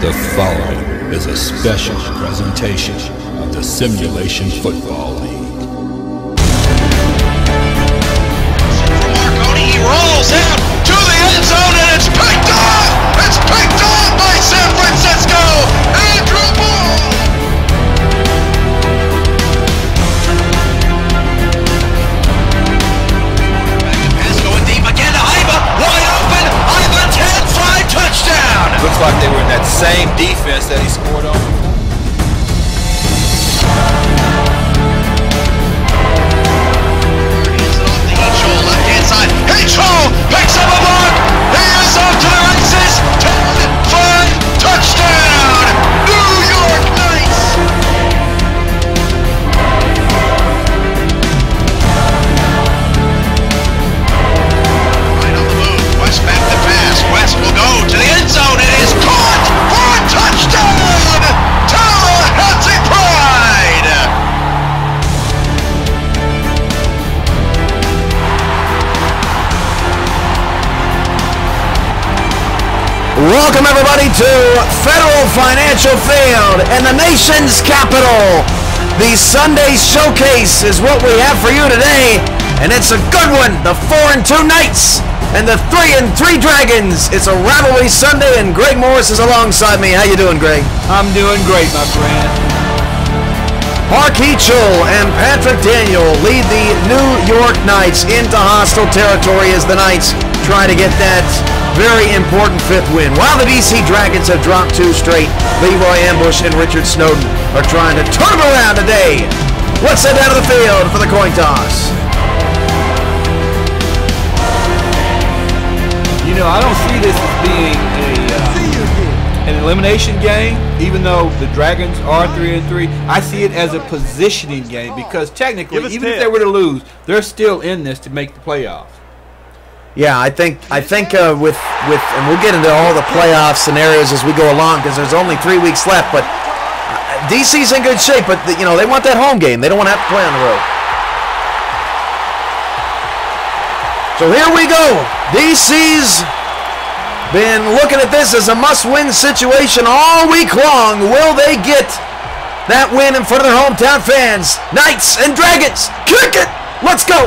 The following is a special presentation of the Simulation Football League. Marconi, he rolls out to the end zone and it's picked off! It's picked off by San Francisco! Andrew Ball! Pass going deep again to Iba, wide open, Iba 10-5 touchdown! Looks like they were in that same defense that he scored on. Left-hand side, H-Hole picks up a block, he is off to the races, 10-5 touchdown, New York Knights! Right on the move, West back to pass, West will go to the end zone, it is caught for a touchdown, Tallahassee Pride! Welcome everybody to Federal Financial Field and the nation's capital. The Sunday Showcase is what we have for you today, and it's a good one. The 4-2 Knights and the 3-3 Dragons. It's a rivalry Sunday, and Greg Morris is alongside me. How you doing, Greg? I'm doing great, my friend. Mark Heachel and Patrick Daniel lead the New York Knights into hostile territory as the Knights try to get that very important fifth win. While the D.C. Dragons have dropped 2 straight, Leroy Ambush and Richard Snowden are trying to turn them around today. Let's head down to the field for the coin toss. You know, I don't see this as being an elimination game, even though the Dragons are 3-3. I see it as a positioning game because technically, even if they were to lose, they're still in this to make the playoffs. Yeah, I think with and we'll get into all the playoff scenarios as we go along because there's only 3 weeks left. But DC's in good shape, but they want that home game. They don't want to have to play on the road. So here we go. DC's been looking at this as a must-win situation all week long. Will they get that win in front of their hometown fans? Knights and Dragons, kick it! Let's go!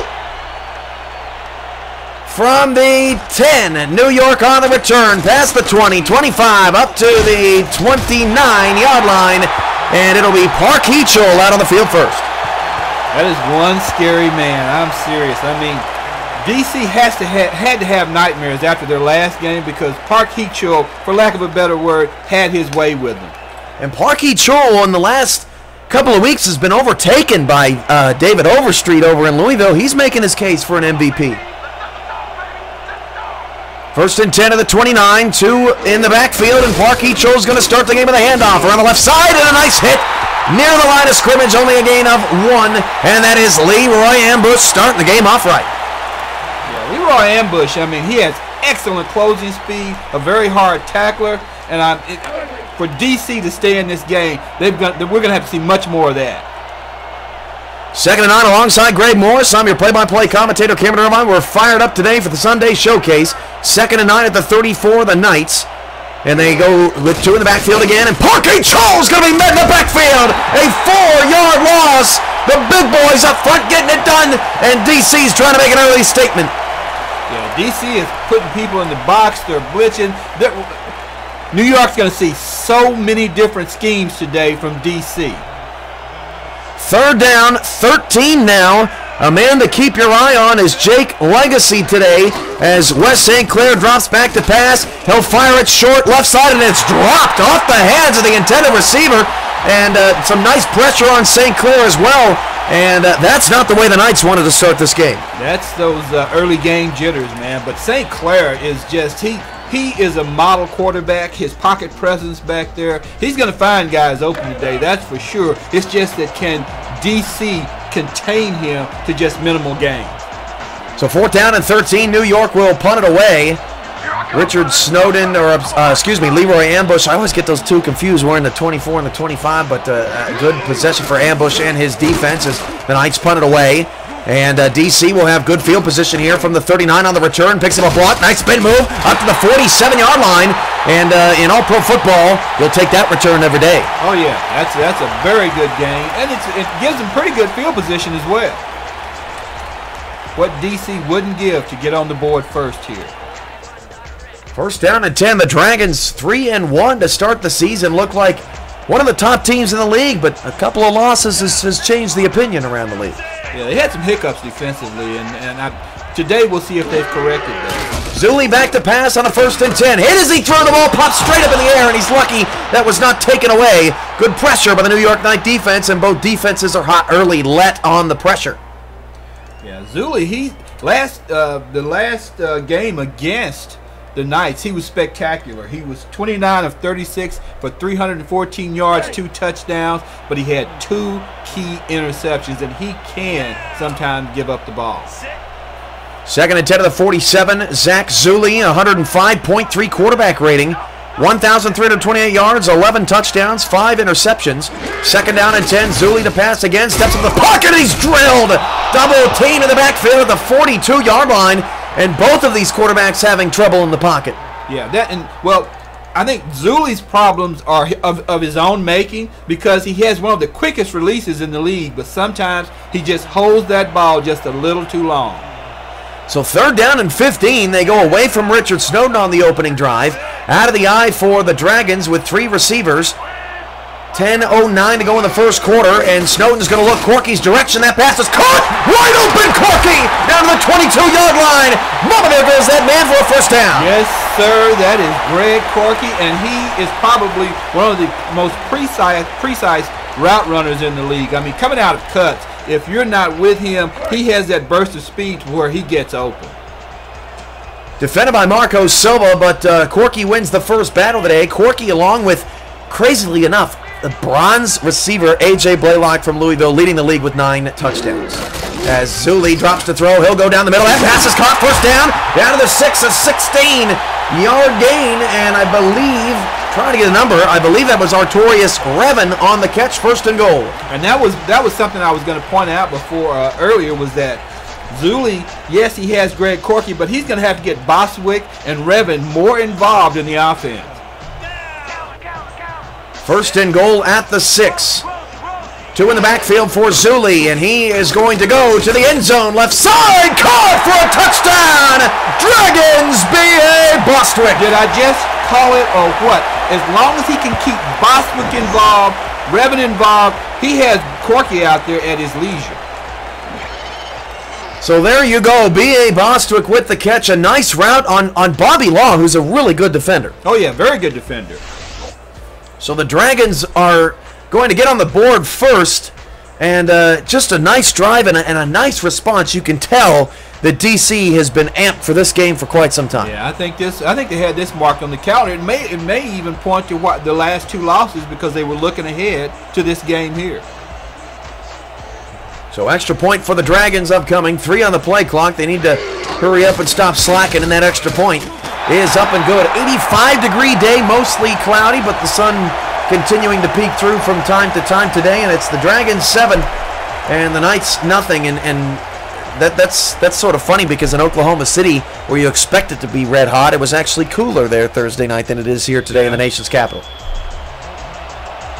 From the 10, New York on the return, past the 20, 25, up to the 29-yard line, and it'll be Park Heachel out on the field first. That is one scary man. I'm serious. I mean, DC had to have nightmares after their last game because Park Heachel, for lack of a better word, had his way with them. And Park Heachel in the last couple of weeks has been overtaken by David Overstreet over in Louisville. He's making his case for an MVP. First and 10 of the 29, 2 in the backfield, and Park Heachel is going to start the game with a handoff around the left side, and a nice hit near the line of scrimmage, only a gain of 1, and that is Leroy Ambush starting the game off right. Yeah, Leroy Ambush, I mean, he has excellent closing speed, a very hard tackler, and for DC to stay in this game, we're going to have to see much more of that. 2nd and 9 alongside Greg Morris. I'm your play-by-play commentator, Cameron Irvine. We're fired up today for the Sunday Showcase. 2nd and 9 at the 34, the Knights. And they go with 2 in the backfield again. And Park Heachel is going to be met in the backfield. A 4-yard loss. The big boys up front getting it done. And DC's trying to make an early statement. Yeah, DC is putting people in the box. They're blitzing. New York's going to see so many different schemes today from DC. 3rd down, 13 now. A man to keep your eye on is Jake Legacy today as Wes St. Clair drops back to pass. He'll fire it short left side, and it's dropped off the hands of the intended receiver. And some nice pressure on St. Clair as well. And that's not the way the Knights wanted to start this game. That's those early game jitters, man. But St. Clair is just, he is a model quarterback. His pocket presence back there. He's going to find guys open today, that's for sure. It's just that can DC contain him to just minimal gain. So 4th down and 13. New York will punt it away. Richard Snowden, Leroy Ambush. I always get those two confused. We're in the 24 and the 25, but good possession for Ambush and his defense as the Knights punt it away. And DC will have good field position here from the 39 on the return. Picks up a block. Nice spin move up to the 47-yard line. And in all-pro football, you'll take that return every day. Oh, yeah. That's a very good game. And it gives them pretty good field position as well. What D.C. wouldn't give to get on the board first here. First down and 10. The Dragons 3-1 to start the season. Look like one of the top teams in the league, but a couple of losses has changed the opinion around the league. Yeah, they had some hiccups defensively, and today we'll see if they've corrected that. Zulli back to pass on a 1st and 10. Hit as he threw the ball, popped straight up in the air, and he's lucky that was not taken away. Good pressure by the New York Knight defense, and both defenses are hot early, let on the pressure. Yeah, Zulli, the last game against the Knights, he was spectacular. He was 29 of 36 for 314 yards, 2 touchdowns, but he had 2 key interceptions, and he can sometimes give up the ball. 2nd and 10 to the 47. Zach Zulli, 105.3 quarterback rating, 1,328 yards, 11 touchdowns, 5 interceptions. 2nd down and 10. Zulli to pass again. Steps in the pocket, and he's drilled. Double team in the backfield at the 42-yard line, and both of these quarterbacks having trouble in the pocket. Yeah, I think Zulli's problems are of his own making because he has one of the quickest releases in the league, but sometimes he just holds that ball just a little too long. So 3rd down and 15. They go away from Richard Snowden on the opening drive. Out of the eye for the Dragons with 3 receivers. 10:09 to go in the first quarter, and Snowden's going to look Corky's direction. That pass is caught. Wide open Corky down to the 22-yard line. Mama, there goes that man for a 1st down. Yes, sir. That is Greg Corky, and he is probably one of the most precise route runners in the league. I mean, coming out of cuts, if you're not with him, he has that burst of speed to where he gets open. Defended by Marco Silva, but Corky wins the first battle today. Corky, along with, crazily enough, the bronze receiver A.J. Blaylock from Louisville, leading the league with 9 touchdowns. As Zulli drops to throw, he'll go down the middle. That pass is caught, 1st down, down to the 6, a 16-yard gain, and I believe, trying to get a number, I believe that was Artorius Revan on the catch, 1st and goal. And that was something I was going to point out before earlier, was that Zulli, yes, he has Greg Corky, but he's going to have to get Bostwick and Revan more involved in the offense. 1st and goal at the 6. 2 in the backfield for Zulli, and he is going to go to the end zone. Left side, caught for a touchdown! Dragons B.A. Bostwick. Did I just call it or what? As long as he can keep Bostwick involved, Revan involved, he has Corky out there at his leisure. So there you go, B.A. Bostwick with the catch. A nice route on Bobby Law, who's a really good defender. Oh, yeah, very good defender. So the Dragons are going to get on the board first, and just a nice drive and a nice response. You can tell that D.C. has been amped for this game for quite some time. Yeah, I think they had this marked on the calendar. It may even point to what the last 2 losses, because they were looking ahead to this game here. So extra point for the Dragons upcoming. 3 on the play clock. They need to hurry up and stop slacking, and that extra point is up and good. 85-degree day, mostly cloudy, but the sun continuing to peek through from time to time today, and it's the Dragons 7 and the Knights nothing, and that's sort of funny, because in Oklahoma City, where you expect it to be red hot, it was actually cooler there Thursday night than it is here today in the nation's capital.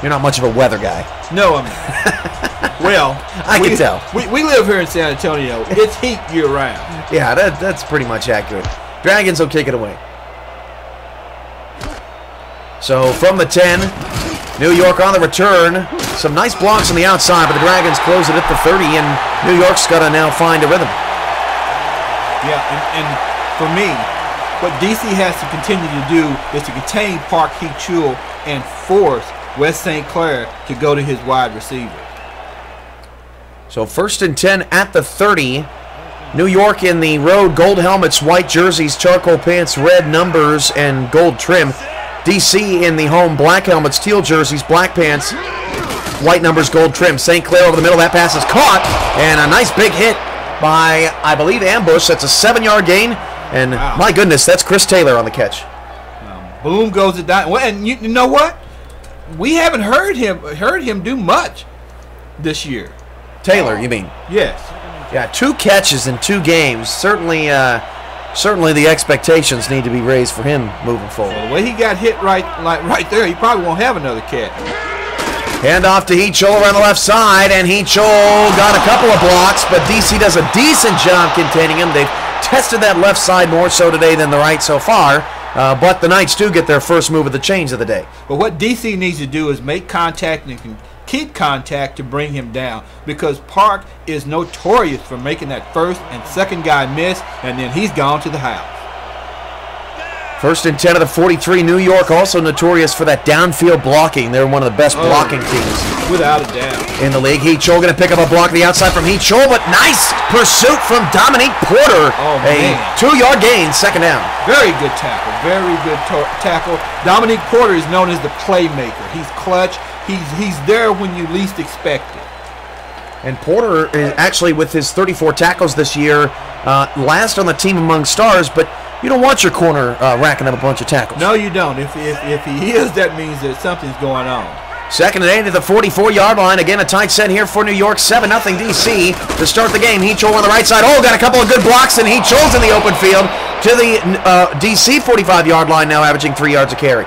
You're not much of a weather guy. No, I'm not. Well, I can tell. We live here in San Antonio. It's heat year-round. Yeah, that's pretty much accurate. Dragons will kick it away. So from the 10, New York on the return. Some nice blocks on the outside, but the Dragons close it at the 30, and New York's got to now find a rhythm. Yeah, and for me, what D.C. has to continue to do is to contain Park He-Chul and force West St. Clair to go to his wide receiver. So 1st and 10 at the 30. New York in the road, gold helmets, white jerseys, charcoal pants, red numbers, and gold trim. D.C. in the home, black helmets, teal jerseys, black pants, white numbers, gold trim. St. Clair over the middle. That pass is caught, and a nice big hit by, I believe, Ambush. That's a 7-yard gain, and wow. My goodness, that's Chris Taylor on the catch. Boom goes it down. Well, and you know what? We haven't heard him do much this year. Taylor, you mean? Yes. Yeah, 2 catches in 2 games. Certainly certainly the expectations need to be raised for him moving forward. Well, the way he got hit right there, he probably won't have another catch. Hand off to Heat Chol around the left side, and Heat Chol got a couple of blocks, but DC does a decent job containing him. They've tested that left side more so today than the right so far, but the Knights do get their first move of the change of the day. But what DC needs to do is make contact and keep contact to bring him down, because Park is notorious for making that first and second guy miss, and then he's gone to the house. First and 10 of the 43. New York also notorious for that downfield blocking. They're one of the best blocking teams. Without a doubt. In the league. Heat Chol going to pick up a block to the outside from Heat Chol, but nice pursuit from Dominique Porter. A 2-yard gain, second down. Very good tackle. Very good tackle. Dominique Porter is known as the playmaker. He's clutch. He's there when you least expect it. And Porter is actually, with his 34 tackles this year, last on the team among stars, but you don't want your corner racking up a bunch of tackles. No, you don't. If he is, that means that something's going on. Second and 8 at the 44-yard line. Again, a tight set here for New York. 7-0 DC to start the game. Heat Chol on the right side. Oh, got a couple of good blocks, and Heat Chol's in the open field to the DC 45-yard line, now averaging 3 yards a carry.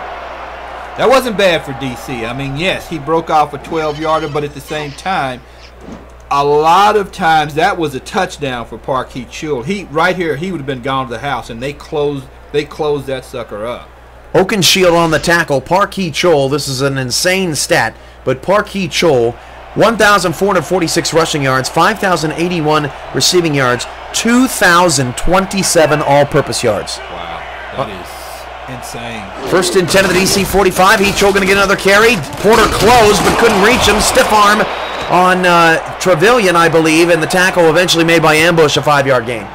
That wasn't bad for DC. I mean, yes, he broke off a 12-yarder, but at the same time, a lot of times that was a touchdown for Park Heat Chol. Right here, he would have been gone to the house, and they closed that sucker up. Oakenshield on the tackle. Park Heat Chol, this is an insane stat, but Park Heat Chol, 1,446 rushing yards, 5,081 receiving yards, 2,027 all-purpose yards. Wow, that is insane. First and 10 of the DC 45. Heat Chol going to get another carry. Porter closed, but couldn't reach him. Stiff arm on Trevelyan, I believe, and the tackle eventually made by Ambush, a 5-yard gain.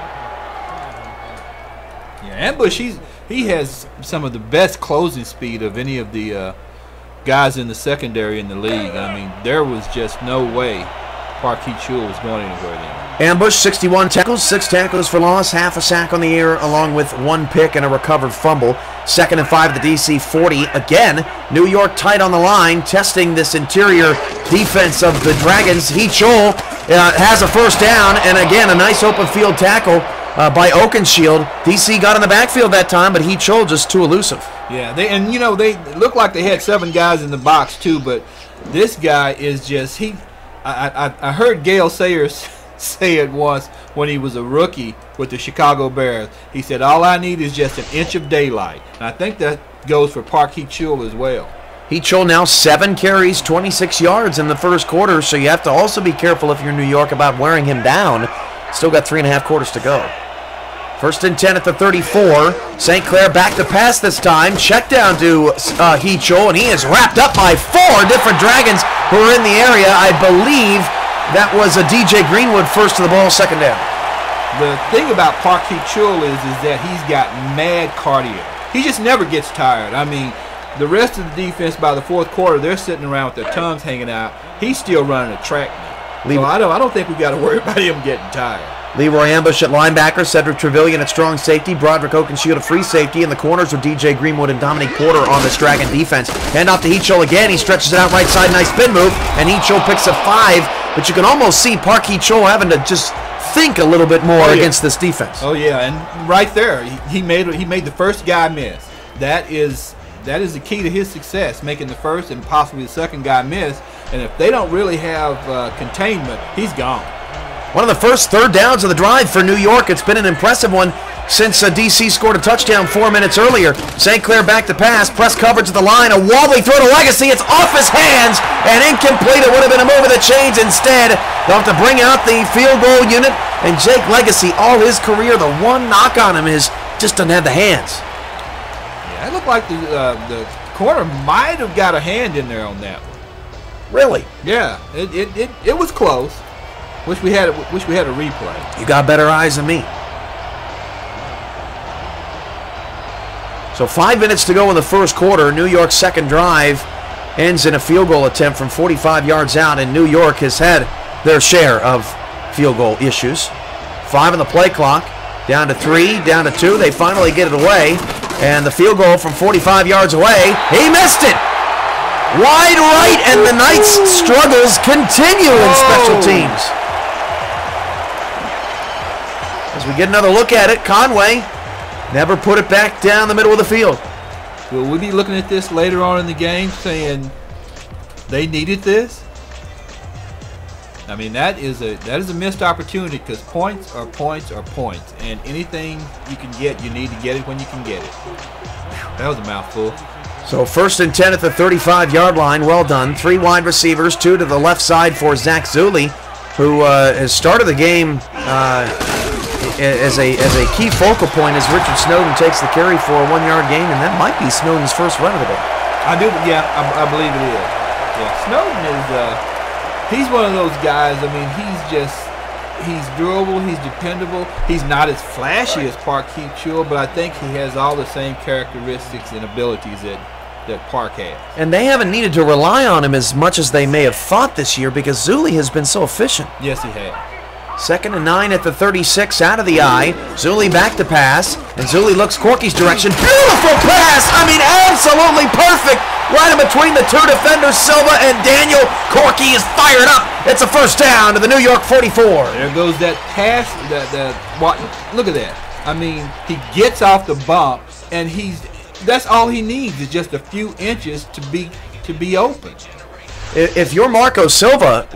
Yeah, Ambush, he has some of the best closing speed of any of the guys in the secondary in the league. I mean, there was just no way Park Heat Chol was going anywhere there. Ambush, 61 tackles, 6 tackles for loss, half a sack on the year, along with 1 pick and a recovered fumble. Second and 5 at the DC 40. Again, New York tight on the line, testing this interior defense of the Dragons. Heat Chol has a first down, and again, a nice open field tackle by Oakenshield. DC got in the backfield that time, but Heat Chol just too elusive. Yeah, they looked like they had 7 guys in the box too, but this guy is just I heard Gale Sayers say it once when he was a rookie with the Chicago Bears. He said, all I need is just an inch of daylight. And I think that goes for Park Heat Chol as well. Heat Chol now 7 carries, 26 yards in the first quarter, so you have to also be careful if you're New York about wearing him down. Still got 3.5 quarters to go. First and 10 at the 34. St. Clair back to pass this time. Check down to Heat Chol, and he is wrapped up by 4 different Dragons who are in the area. I believe that was a DJ Greenwood first to the ball, second down. The thing about Park Heat Chol is that he's got mad cardio. He just never gets tired. I mean, the rest of the defense by the fourth quarter, they're sitting around with their tongues hanging out. He's still running a track now. So I don't think we got to worry about him getting tired. Leroy Ambush at linebacker, Cedric Trevelyan at strong safety, Broderick Oakenshield at free safety, and the corners are DJ Greenwood and Dominique Porter on this Dragon defense. Hand off to Heat Chol again. He stretches it out right side, nice spin move, and Heat Chol picks up 5. But you can almost see Park Heat Chol having to just think a little bit more against this defense. Oh yeah, and right there, he made the first guy miss. That is the key to his success, making the first and possibly the second guy miss. And if they don't really have containment, he's gone. One of the first third downs of the drive for New York. It's been an impressive one since DC scored a touchdown 4 minutes earlier. St. Clair back to pass, press coverage at the line, a wobbly throw to Legacy. It's off his hands and incomplete. It would have been a move of the chains instead. They'll have to bring out the field goal unit, and Jake Legacy, all his career, the one knock on him is just doesn't have the hands. Yeah, it looked like the corner might have got a hand in there on that one. Really? Yeah, it was close. Wish we had a replay. You got better eyes than me. So 5 minutes to go in the first quarter. New York's second drive ends in a field goal attempt from 45 yards out, and New York has had their share of field goal issues. 5 on the play clock, down to 3, down to 2. They finally get it away, and the field goal from 45 yards away, he missed it! Wide right, and the Knights' struggles continue in special teams. As we get another look at it, Conway Never put it back down the middle of the field. Will we be looking at this later on in the game saying they needed this? I mean, that is a missed opportunity because points are points are points. And anything you can get, you need to get it when you can get it. That was a mouthful. So 1st and 10 at the 35-yard line. Well done. 3 wide receivers, 2 to the left side for Zach Zulli, who has started the game as a key focal point as Richard Snowden takes the carry for a 1-yard gain, and that might be Snowden's first run of the day. I believe it is. Yeah, Snowden is he's one of those guys. I mean, he's durable, he's dependable. He's not as flashy as Parkeet Chua, but I think he has all the same characteristics and abilities that Park has. And they haven't needed to rely on him as much as they may have thought this year because Zulli has been so efficient. Yes, he has. 2nd and 9 at the 36, out of the eye. Zulli back to pass, and Zulli looks Corky's direction. Beautiful pass! I mean, absolutely perfect! Right in between the 2 defenders, Silva and Daniel. Corky is fired up. It's a first down to the New York 44. There goes that pass. Look at that. I mean, he gets off the bump, and that's all he needs is just a few inches to be open. If you're Marco Silva,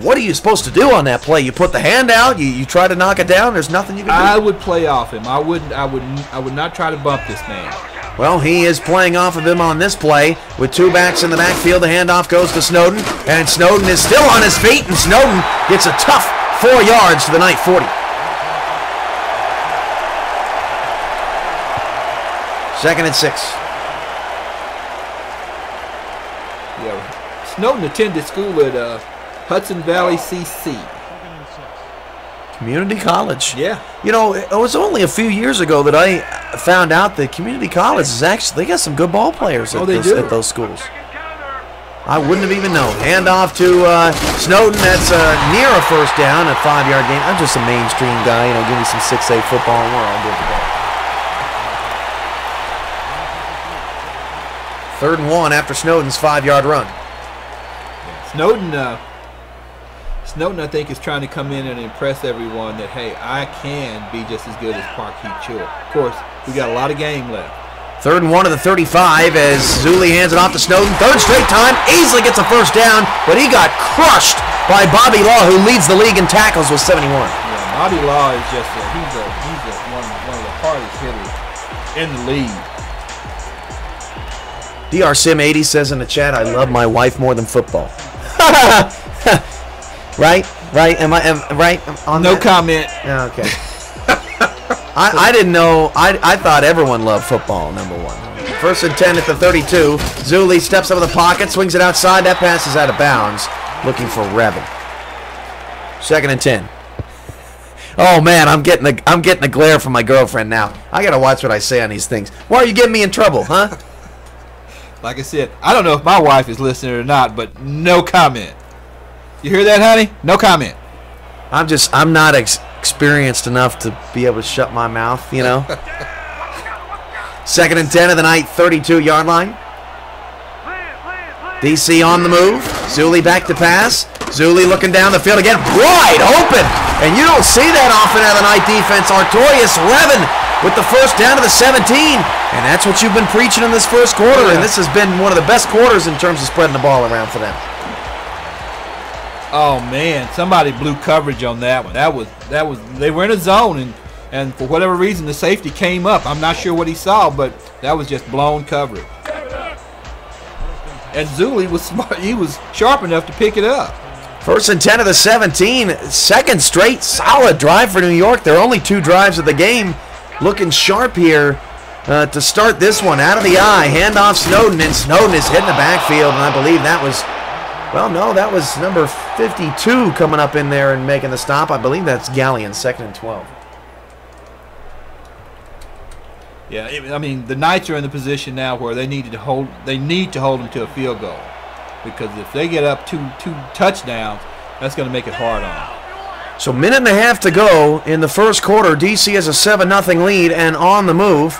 what are you supposed to do on that play? You put the hand out, you try to knock it down. There's nothing you can do. I would play off him. I would not try to bump this man. Well, he is playing off of him on this play with 2 backs in the backfield. The handoff goes to Snowden, and Snowden is still on his feet, and Snowden gets a tough 4 yards to the night 40. 2nd and 6. Yeah, Snowden attended school at Hudson Valley CC. Community college. Yeah. You know, it was only a few years ago that I found out that community college is actually, they got some good ball players at those schools. I wouldn't have even known. Handoff to Snowden. That's near a first down, a 5-yard gain. I'm just a mainstream guy. You know, give me some 6A football and we're all good to go. 3rd and 1 after Snowden's 5-yard run. Snowden, I think, is trying to come in and impress everyone that, hey, I can be just as good as Parkeet Chua. Of course, we got a lot of game left. 3rd and 1 of the 35 as Zulli hands it off to Snowden. 3rd straight time, easily gets a first down, but he got crushed by Bobby Law, who leads the league in tackles with 71. Yeah, Bobby Law is just he's one of the hardest hitters in the league. DR Sim 80 says in the chat, I love my wife more than football. Right? Am I right on no that? comment. Yeah, okay. I didn't know. I thought everyone loved football, number 1. 1st and 10 at the 32. Zulli steps up in the pocket, swings it outside. That pass is out of bounds. Looking for Revin. 2nd and 10. Oh man, I'm getting a glare from my girlfriend now. I gotta watch what I say on these things. Why are you getting me in trouble, huh? Like I said, I don't know if my wife is listening or not, but no comment. You hear that, honey? No comment. I'm not experienced enough to be able to shut my mouth, you know. 2nd and 10 of the night, 32-yard line. DC on the move. Zulli back to pass. Zulli looking down the field again, wide open. And you don't see that often out of the night defense. Artorius Revin with the first down to the 17. And that's what you've been preaching in this first quarter. And this has been one of the best quarters in terms of spreading the ball around for them. Oh man, somebody blew coverage on that one. That was they were in a zone and for whatever reason the safety came up. I'm not sure what he saw, but that was just blown coverage. And Zulli was smart. He was sharp enough to pick it up. 1st and 10 of the 17. 2nd straight solid drive for New York. There are only 2 drives of the game. Looking sharp here to start this one. Out of the eye, handoff Snowden, and Snowden is hitting the backfield, and I believe that was, well, no, that was number 52 coming up in there and making the stop. I believe that's Gallion, 2nd and 12. Yeah, I mean, the Knights are in the position now where they need to hold them to a field goal, because if they get up two touchdowns, that's going to make it hard on them. So minute and a half to go in the first quarter. DC has a 7-0 lead and on the move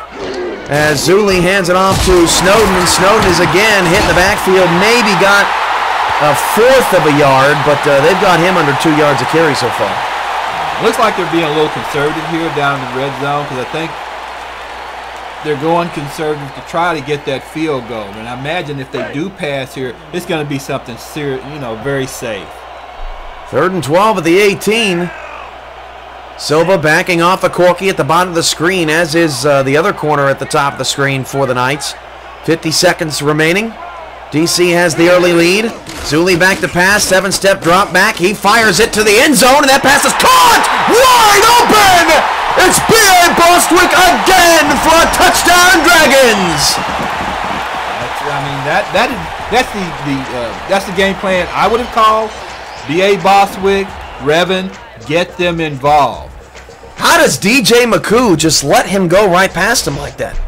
as Zulli hands it off to Snowden, and Snowden is again hitting the backfield. Maybe got a 1/4 of a yard, but they've got him under 2 yards of carry so far. Looks like they're being a little conservative here down in the red zone, because I think they're going conservative to try to get that field goal. And I imagine if they do pass here, it's going to be something serious, very safe. 3rd and 12 at the 18. Silva backing off a Corky at the bottom of the screen, as is the other corner at the top of the screen for the Knights. 50 seconds remaining. DC has the early lead. Zuli back to pass, 7-step drop back. He fires it to the end zone, and that pass is caught! Wide open! It's B.A. Bostwick again for a touchdown, Dragons! That's the game plan I would have called. B.A. Bostwick, Revan, get them involved. How does DJ McCoo just let him go right past him like that?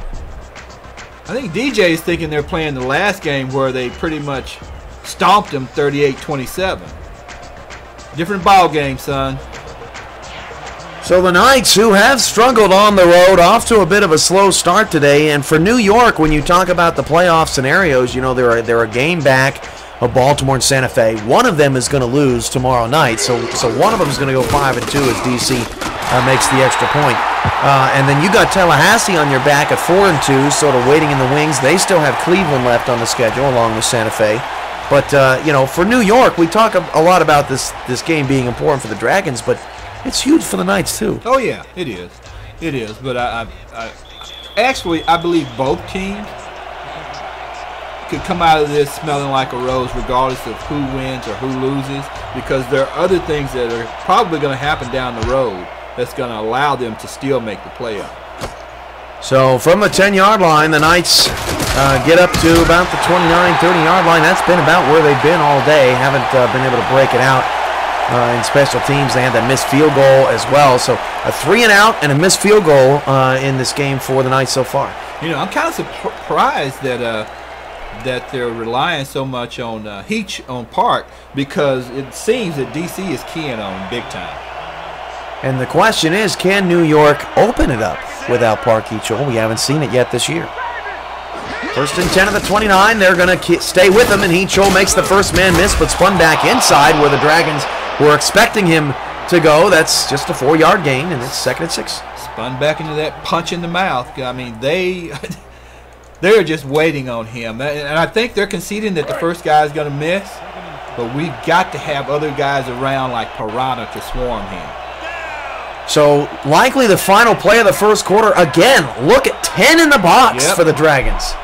I think DJ is thinking they're playing the last game where they pretty much stomped them 38-27. Different ball game, son. So the Knights, who have struggled on the road, off to a bit of a slow start today. And for New York, when you talk about the playoff scenarios, they're a game back of Baltimore and Santa Fe. One of them is going to lose tomorrow night, so one of them is going to go 5-2 as DC makes the extra point. And then you got Tallahassee on your back at 4-2, sort of waiting in the wings. They still have Cleveland left on the schedule, along with Santa Fe. But for New York, we talk a lot about this game being important for the Dragons, but it's huge for the Knights too. Oh yeah, it is. It is. But I believe both teams could come out of this smelling like a rose regardless of who wins or who loses, because there are other things that are probably going to happen down the road that's going to allow them to still make the playoff. So from the 10-yard line, the Knights get up to about the 29, 30-yard line. That's been about where they've been all day. Haven't been able to break it out in special teams. They had that missed field goal as well. So a 3-and-out and a missed field goal in this game for the Knights so far. I'm kind of surprised that they're relying so much on Heach on Park, because it seems that DC is keying on him big time. And the question is, can New York open it up without Park Heachel? We haven't seen it yet this year. 1st and 10 at the 29. They're going to stay with him, and Heachel makes the first man miss, but spun back inside where the Dragons were expecting him to go. That's just a 4-yard gain, and it's 2nd and 6. Spun back into that punch in the mouth. I mean, they're just waiting on him. And I think they're conceding that the first guy is going to miss, but we've got to have other guys around like Piranha to swarm him. So likely the final play of the first quarter. Again, look at 10 in the box for the Dragons.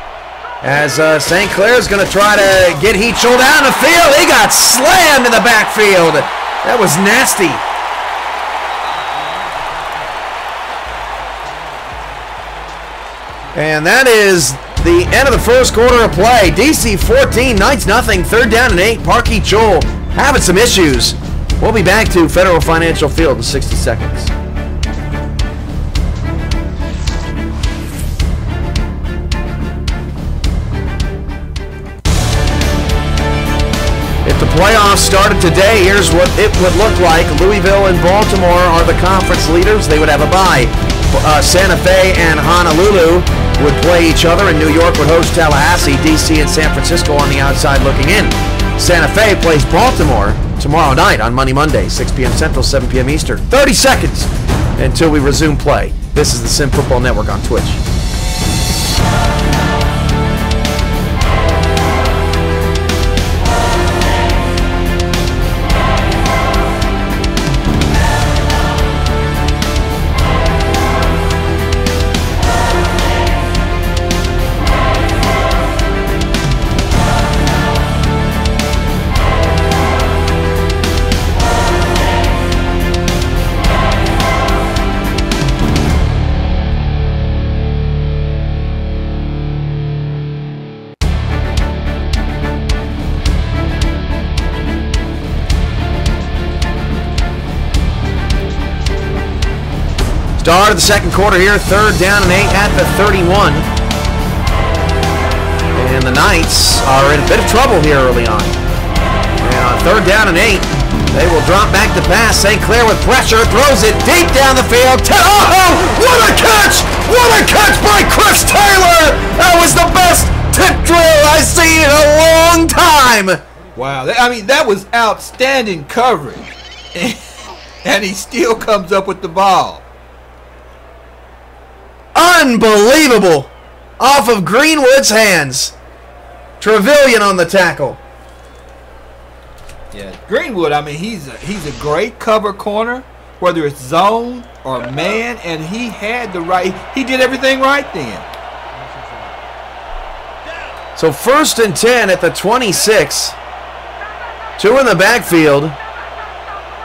As St. Clair's going to try to get Heachel down the field. He got slammed in the backfield. That was nasty. And that is the end of the first quarter of play. DC 14, Knights nothing. 3rd down and 8. Park Heachel having some issues. We'll be back to Federal Financial Field in 60 seconds. If the playoffs started today, here's what it would look like. Louisville and Baltimore are the conference leaders. They would have a bye. Santa Fe and Honolulu would play each other, and New York would host Tallahassee. DC and San Francisco on the outside looking in. Santa Fe plays Baltimore tomorrow night on Monday, 6 p.m. Central, 7 p.m. Eastern. 30 seconds until we resume play. This is the Sim Football Network on Twitch. Start of the second quarter here, 3rd down and 8 at the 31. And the Knights are in a bit of trouble here early on. And on 3rd down and 8, they will drop back to pass. St. Clair with pressure, throws it deep down the field. Oh, what a catch! What a catch by Chris Taylor! That was the best tip drill I've seen in a long time. Wow, I mean, that was outstanding coverage. And he still comes up with the ball. Unbelievable. Off of Greenwood's hands. Trevelyan on the tackle. Yeah, Greenwood, I mean, he's a great cover corner, whether it's zone or man, and he did everything right then. So 1st and 10 at the 26. 2 in the backfield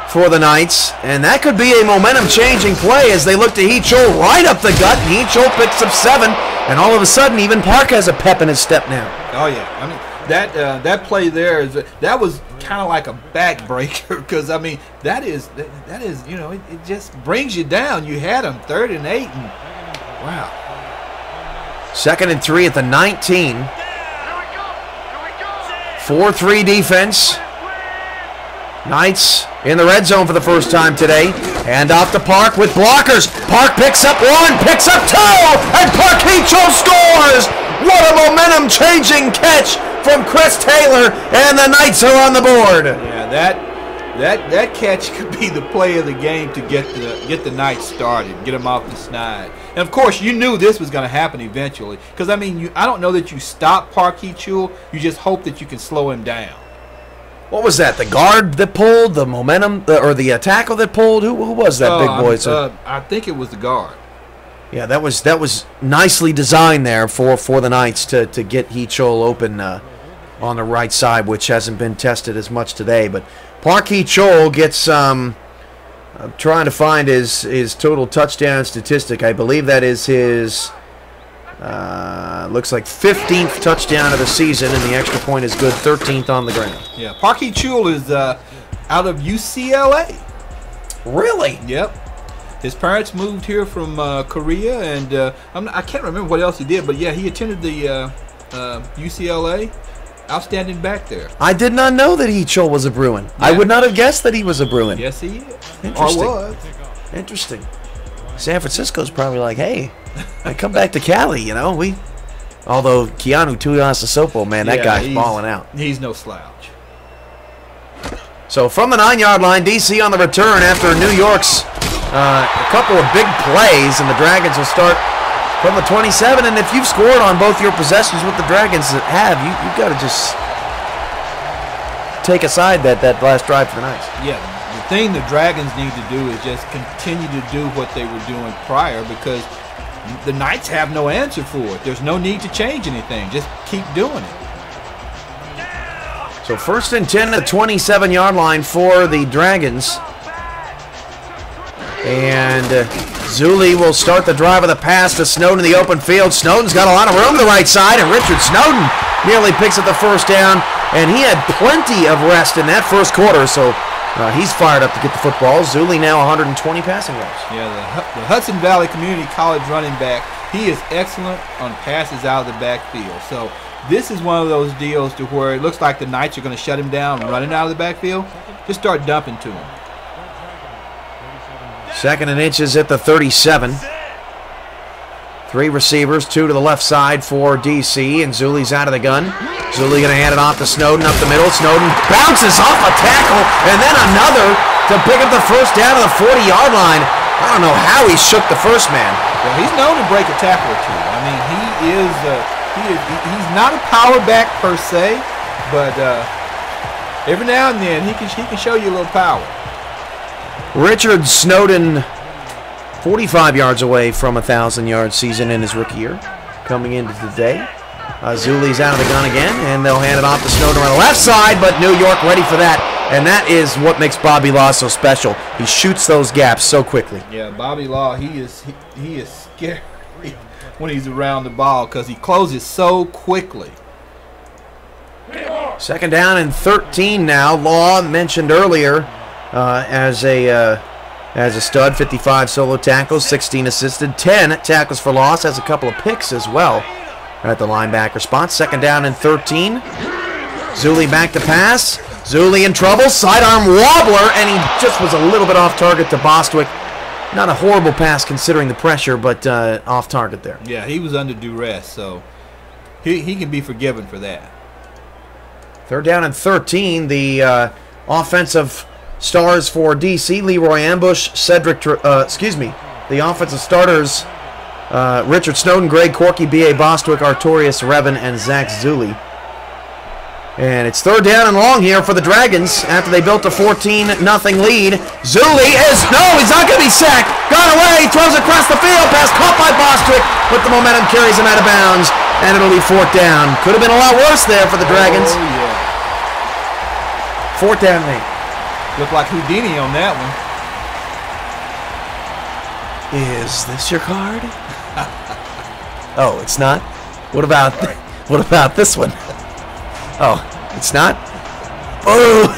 for the Knights, and that could be a momentum-changing play as they look to Heachol right up the gut. Heachol picks up 7, and all of a sudden, even Park has a pep in his step now. Oh yeah, I mean that play there that was kind of like a backbreaker because I mean that is it just brings you down. You had them 3rd and 8, and wow. 2nd and 3 at the 19. 4-3 defense. Knights in the red zone for the first time today. Hand off to Park with blockers. Park picks up 1, picks up 2, and Park Heachol scores! What a momentum-changing catch from Chris Taylor, and the Knights are on the board. Yeah, that catch could be the play of the game to get the Knights started, get them off the snide. And of course, you knew this was going to happen eventually, because I mean, I don't know that you stop Park Heachol. You just hope that you can slow him down. What was that? The guard that pulled, the momentum, or the tackle that pulled? Who was that big boy? I think it was the guard. Yeah, that was nicely designed there for the Knights to get Heachol open on the right side, which hasn't been tested as much today. But Park Heachol gets I'm trying to find his total touchdown statistic. I believe that is his looks like 15th touchdown of the season, and the extra point is good, 13th on the ground. Yeah, Park Heachol is out of UCLA. Really? Yep. His parents moved here from Korea, and I can't remember what else he did, but yeah, he attended the UCLA. Outstanding back there. I did not know that Heachol was a Bruin. Yeah. I would not have guessed that he was a Bruin. Yes, he is. Interesting. Or was. Interesting. San Francisco's probably like, hey, I come back to Cali, you know. Although Keanu Tuiasosopo, man, that guy's balling out. He's no slouch. So from the 9-yard line, DC on the return after New York's a couple of big plays, and the Dragons will start from the 27. And if you've scored on both your possessions with the Dragons have, you've got to just take aside that last drive for the Knights. Yeah, the thing the Dragons need to do is just continue to do what they were doing prior, because the Knights have no answer for it. There's no need to change anything. Just keep doing it. So 1st and 10 at the 27-yard line for the Dragons. And Zuli will start the drive of the pass to Snowden in the open field. Snowden's got a lot of room to the right side, and Richard Snowden nearly picks up the first down. And he had plenty of rest in that first quarter, so he's fired up to get the football. Zuli now 120 passing yards. Yeah, the Hudson Valley Community College running back, he is excellent on passes out of the backfield. So this is one of those deals to where it looks like the Knights are going to shut him down running out of the backfield. Just start dumping to him. 2nd and inches at the 37. 3 receivers, 2 to the left side for DC, and Zuli's out of the gun. Zuli going to hand it off to Snowden up the middle. Snowden bounces off a tackle, and then another to pick up the first down to the 40-yard line. I don't know how he shook the first man. Well, he's known to break a tackle or two. I mean, he's not a power back per se, but every now and then he can show you a little power. Richard Snowden, 45 yards away from a 1,000-yard season in his rookie year, coming into today. Zuli's out of the gun again, and they'll hand it off to Snowden on the left side, but New York ready for that, and that is what makes Bobby Law so special. He shoots those gaps so quickly. Yeah, Bobby Law, he is scary when he's around the ball because he closes so quickly. 2nd down and 13 now. Law mentioned earlier as a stud, 55 solo tackles, 16 assisted, 10 tackles for loss, has a couple of picks as well at the linebacker spot. 2nd down and 13. Zuli back to pass. Zuli in trouble, sidearm wobbler, and he just was a little bit off target to Bostwick. Not a horrible pass considering the pressure, but off target there. Yeah, he was under duress, so he can be forgiven for that. 3rd down and 13. The offensive stars for DC, Leroy Ambush, the offensive starters Richard Snowden, Greg Corky, B.A. Bostwick, Artorius Revan, and Zach Zuli. And it's third down and long here for the Dragons after they built a 14-0 lead. Zuli is, no, he's not going to be sacked. Got away, throws across the field, pass caught by Bostwick, but the momentum carries him out of bounds, and it'll be fourth down. Could have been a lot worse there for the Dragons. Oh, yeah. Fourth down, mate. Looked like Houdini on that one. Is this your card? Oh, it's not? What about this one? Oh, it's not? Oh!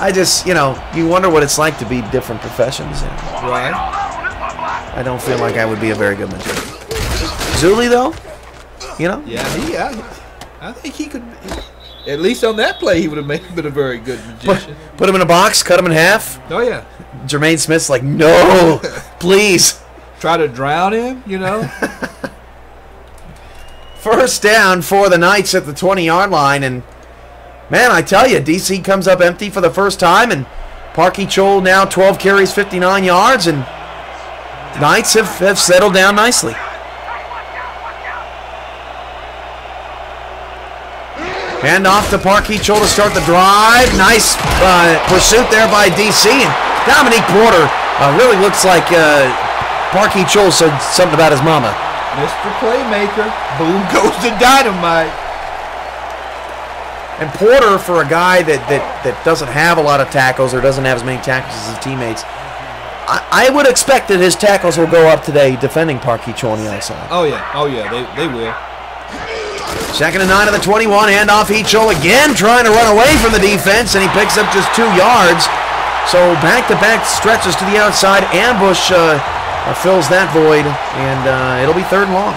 I just, you wonder what it's like to be different professions. Right. I don't feel like I would be a very good magician. Zuli, though? Yeah, I think he could, at least on that play, he would have been a very good magician. Put him in a box, cut him in half. Oh, yeah. Jermaine Smith's like, no, please. Try to drown him, First down for the Knights at the 20-yard line, and man, I tell you, D.C. comes up empty for the first time, and Parky Chol now 12 carries, 59 yards, and Knights have settled down nicely. Hand off to Parky Chol to start the drive. Nice pursuit there by D.C. And Dominique Porter really looks like Parky Chol said something about his mama. Mr. Playmaker, boom goes the dynamite. And Porter, for a guy that doesn't have a lot of tackles or doesn't have as many tackles as his teammates, I would expect that his tackles will go up today defending Parky Chol on the outside. Oh yeah, they will. Second and 9 of the 21, handoff Chol again trying to run away from the defense, and he picks up just 2 yards. So back-to-back stretches to the outside, ambush fills that void, and it'll be third and long.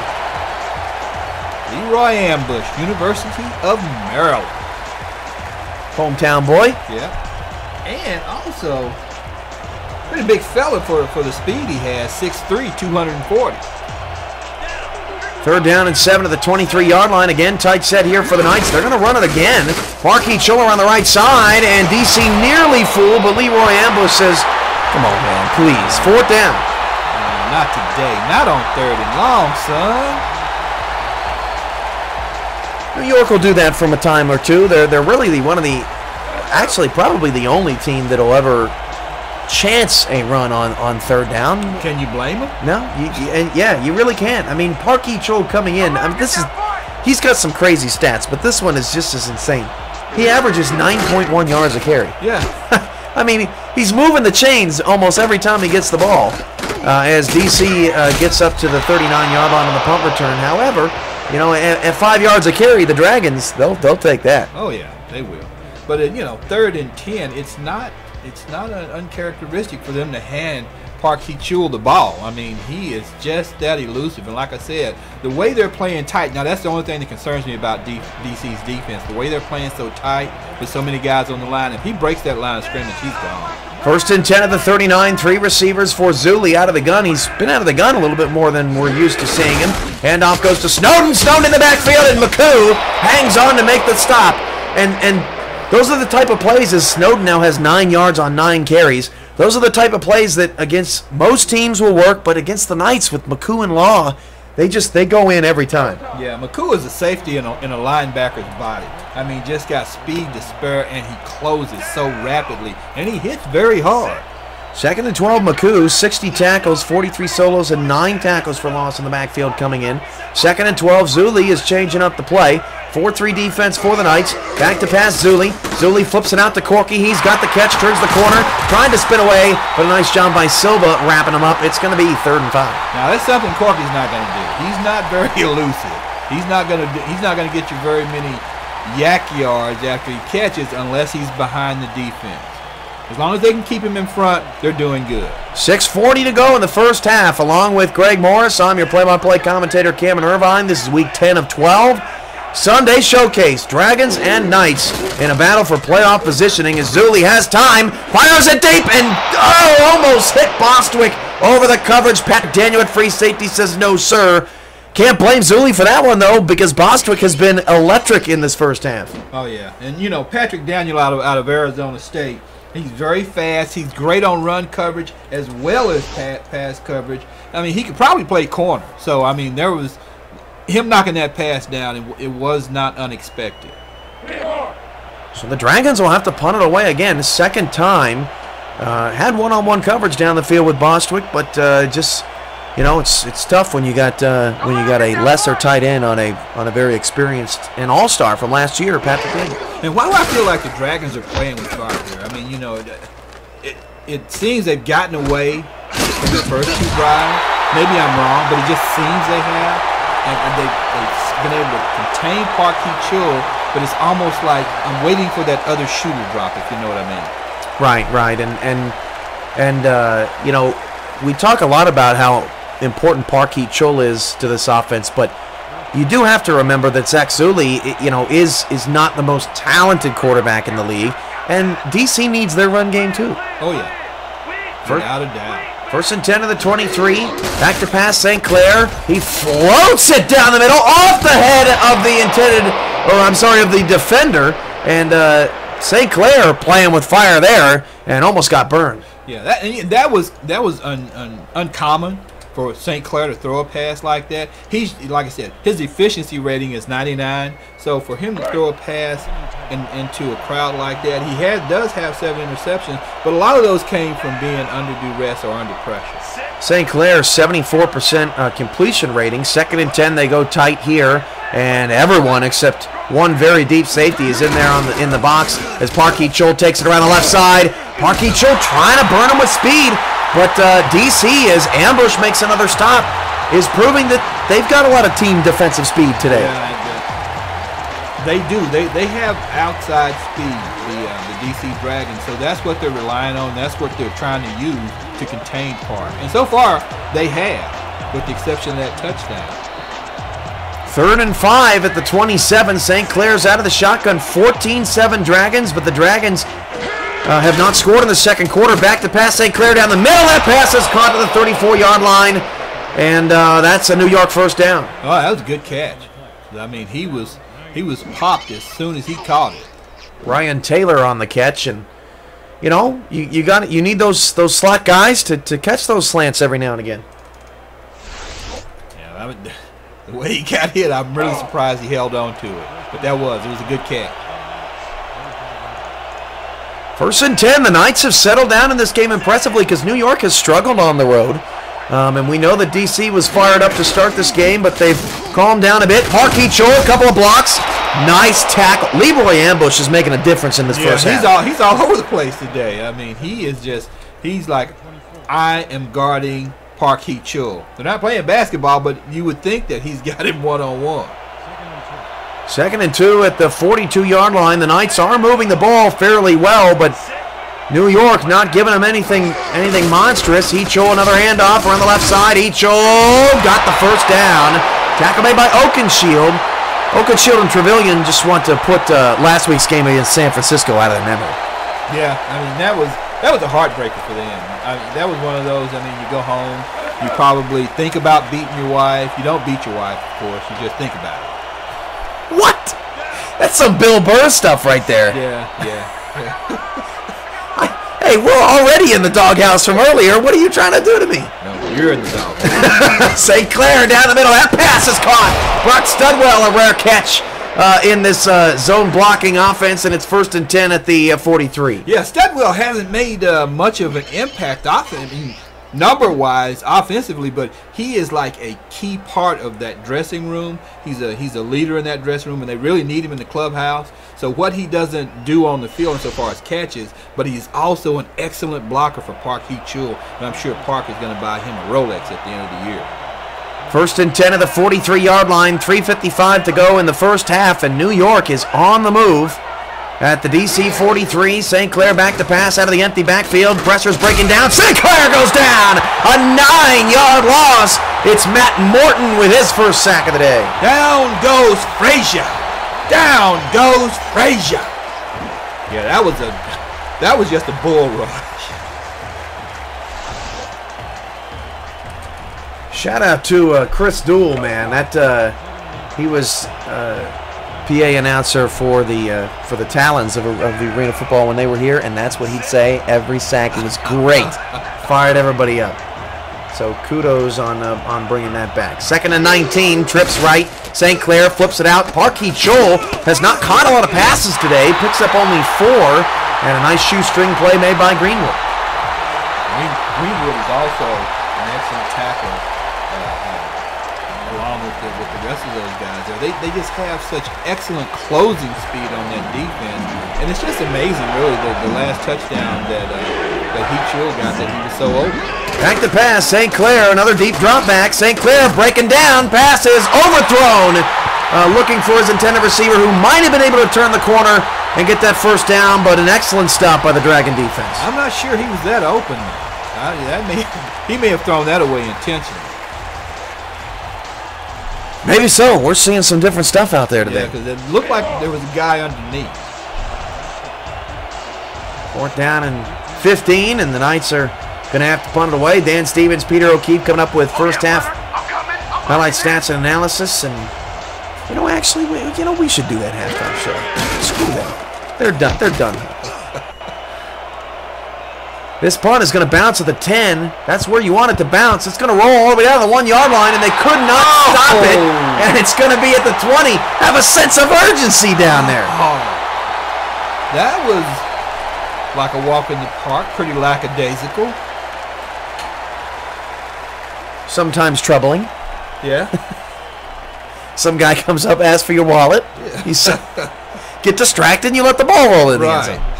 Leroy Ambush, University of Maryland. Hometown boy. Yeah. And also, pretty big fella for the speed he has, 6'3", 240. Third down and 7 to the 23-yard line. Again, tight set here for the Knights. They're going to run it again. Parky Chiller on the right side, and DC nearly fooled, but Leroy Ambush says, come on, man, please. Fourth down. Not today. Not on third and long, son. New York will do that from a time or two. They're really actually probably the only team that'll ever chance a run on third down. Can you blame him? No, you really can't. I mean, Parky Chol coming in. I mean, he's got some crazy stats, but this one is just as insane. He averages 9.1 yards a carry. Yeah. I mean, he's moving the chains almost every time he gets the ball. As DC gets up to the 39-yard line on the punt return. However, at 5 yards a carry, the Dragons they'll take that. Oh yeah, they will. But third and 10, it's not uncharacteristic for them to hand Parky Chol the ball. I mean, he is just that elusive. And like I said, the way they're playing tight, now that's the only thing that concerns me about DC's defense. The way they're playing so tight with so many guys on the line. If he breaks that line of scrimmage, he's gone. First and 10 of the 39, 3 receivers for Zuli out of the gun. He's been out of the gun a little bit more than we're used to seeing him. Handoff goes to Snowden. Snowden in the backfield, and McCoo hangs on to make the stop. And those are the type of plays, as Snowden now has 9 yards on 9 carries. Those are the type of plays that against most teams will work, but against the Knights with McCoo and Law, they go in every time. Yeah, McCoo is a safety in a linebacker's body. I mean, just got speed to spare, and he closes so rapidly, and he hits very hard. Second and 12, McCoo, 60 tackles, 43 solos, and 9 tackles for loss in the backfield coming in. Second and 12, Zuli is changing up the play. 4-3 defense for the Knights. Back to pass Zuli. Zuli flips it out to Corky. He's got the catch, turns the corner, trying to spin away, but a nice job by Silva wrapping him up. It's going to be third and 5. Now that's something Corky's not going to do. He's not very elusive. He's not going to get you very many yak yards after he catches unless he's behind the defense. As long as they can keep him in front, they're doing good. 6:40 to go in the first half. Along with Greg Morris, I'm your play-by-play commentator, Cameron Irvine. This is week 10 of 12. Sunday showcase, Dragons and Knights in a battle for playoff positioning as Zuli has time, fires it deep, and almost hit Bostwick over the coverage. Pat Daniel at free safety says no, sir. Can't blame Zuli for that one, though, because Bostwick has been electric in this first half. Oh, yeah. And, Patrick Daniel out of Arizona State, He's very fast. He's great on run coverage as well as pass coverage. I mean, he could probably play corner. So, I mean, there was him knocking that pass down. It was not unexpected. So the Dragons will have to punt it away again. Second time. Had one-on-one coverage down the field with Bostwick, but just, you know, it's tough when you got a lesser tight end on a very experienced and all-star from last year, Patrick Lee. And why do I feel like the Dragons are playing with fire here? I mean, you know, it seems they've gotten away from their first two drives. Maybe I'm wrong, but it just seems they have. And they've been able to contain Parkey Chul, but it's almost like I'm waiting for that other shoe to drop, if you know what I mean. Right, and you know, we talk a lot about how important Parkey Chul is to this offense, but you do have to remember that Zach Zuli, you know, is not the most talented quarterback in the league, and DC needs their run game too. Oh yeah, without a doubt. First and 10 of the 23. Back to pass St. Clair. He floats it down the middle, off the head of the defender, and St. Clair playing with fire there and almost got burned. Yeah, that was uncommon for St. Clair to throw a pass like that. He's, like I said, his efficiency rating is 99. So for him to throw a pass into a crowd like that, he does have 7 interceptions, but a lot of those came from being under duress or under pressure. St. Clair 74% completion rating. Second and 10, they go tight here, and everyone except one very deep safety is in there in the box as Parkey Chul takes it around the left side. Parkey Chul trying to burn him with speed, but DC, as Ambush makes another stop, is proving that they've got a lot of team defensive speed today. Yeah, they do. They have outside speed, the DC Dragons, so that's what they're relying on. That's what they're trying to use to contain Park. And so far, they have, with the exception of that touchdown. 3rd and 5 at the 27. St. Clair's out of the shotgun. 14-7 Dragons, but the Dragons have not scored in the second quarter. Back to pass St. Clair down the middle. That pass is caught to the 34-yard line, and that's a New York first down. Oh, that was a good catch. I mean, he was popped as soon as he caught it. Ryan Taylor on the catch, and you know you need those slot guys to catch those slants every now and again. Yeah, the way he got hit, I'm really surprised he held on to it. But it was a good catch. 1st and 10. The Knights have settled down in this game impressively because New York has struggled on the road. And we know that DC was fired up to start this game, but they've calmed down a bit. Parkey Chul, a couple of blocks. Nice tackle. Leroy Ambush is making a difference in this first half. He's all over the place today. I mean, he's like, I am guarding Parkey Chul. They're not playing basketball, but you would think that he's got him one-on-one. 2nd and 2 at the 42-yard line. The Knights are moving the ball fairly well, but New York not giving them anything monstrous. Echol, another handoff around the left side. Echol got the first down. Tackle made by Oakenshield. Oakenshield and Trevelyan just want to put last week's game against San Francisco out of their memory. Yeah, I mean, that was a heartbreaker for them. I mean, that was one of those, I mean, you go home, you probably think about beating your wife. You don't beat your wife, of course. You just think about it. What? That's some Bill Burr stuff right there. Yeah. Hey, we're already in the doghouse from earlier. What are you trying to do to me? No, you're in the doghouse. St. Clair down the middle. That pass is caught. Brock Studwell, a rare catch in this zone blocking offense, and it's 1st and 10 at the 43. Yeah, Studwell hasn't made much of an impact number-wise, offensively, but he is like a key part of that dressing room. He's a leader in that dressing room, and they really need him in the clubhouse. So what he doesn't do on the field insofar as catches, but he's also an excellent blocker for Parkey Chul, and I'm sure Park is going to buy him a Rolex at the end of the year. 1st and 10 at the 43-yard line, 3:55 to go in the first half, and New York is on the move at the DC 43. St. Clair back to pass out of the empty backfield. Pressure's breaking down. St. Clair goes down. A 9-yard loss. It's Matt Morton with his first sack of the day. Down goes Frazier. Down goes Frazier. Yeah, that was just a bull rush. Shout out to Chris Duell, man. That he was PA announcer for the Talons of the Arena Football when they were here, and that's what he'd say every sack. It was great. Fired everybody up. So kudos on bringing that back. 2nd and 19, trips right. St. Clair flips it out. Parkey Chol has not caught a lot of passes today. Picks up only 4, and a nice shoestring play made by Greenwood. Greenwood is also an excellent tackler, along with the rest of those guys. They just have such excellent closing speed on that defense, and it's just amazing, really, the last touchdown that he got, that he was so open. Back to pass, St. Clair, another deep drop back. St. Clair breaking down, passes, overthrown. Looking for his intended receiver, who might have been able to turn the corner and get that first down, but an excellent stop by the Dragon defense. I'm not sure he was that open. He may have thrown that away intentionally. Maybe so. We're seeing some different stuff out there today. Yeah, because it looked like there was a guy underneath. 4th down and 15, and the Knights are going to have to punt it away. Dan Stevens, Peter O'Keefe coming up with first half highlight stats and analysis. And, actually, we should do that halftime show. Screw that. They're done. They're done. This punt is going to bounce at the 10. That's where you want it to bounce. It's going to roll all the way down the 1-yard line, and they could not stop it. And it's going to be at the 20. Have a sense of urgency down there. That was like a walk in the park. Pretty lackadaisical. Sometimes troubling. Yeah. Some guy comes up, asks for your wallet. Yeah. You get distracted, and you let the ball roll in the end zone.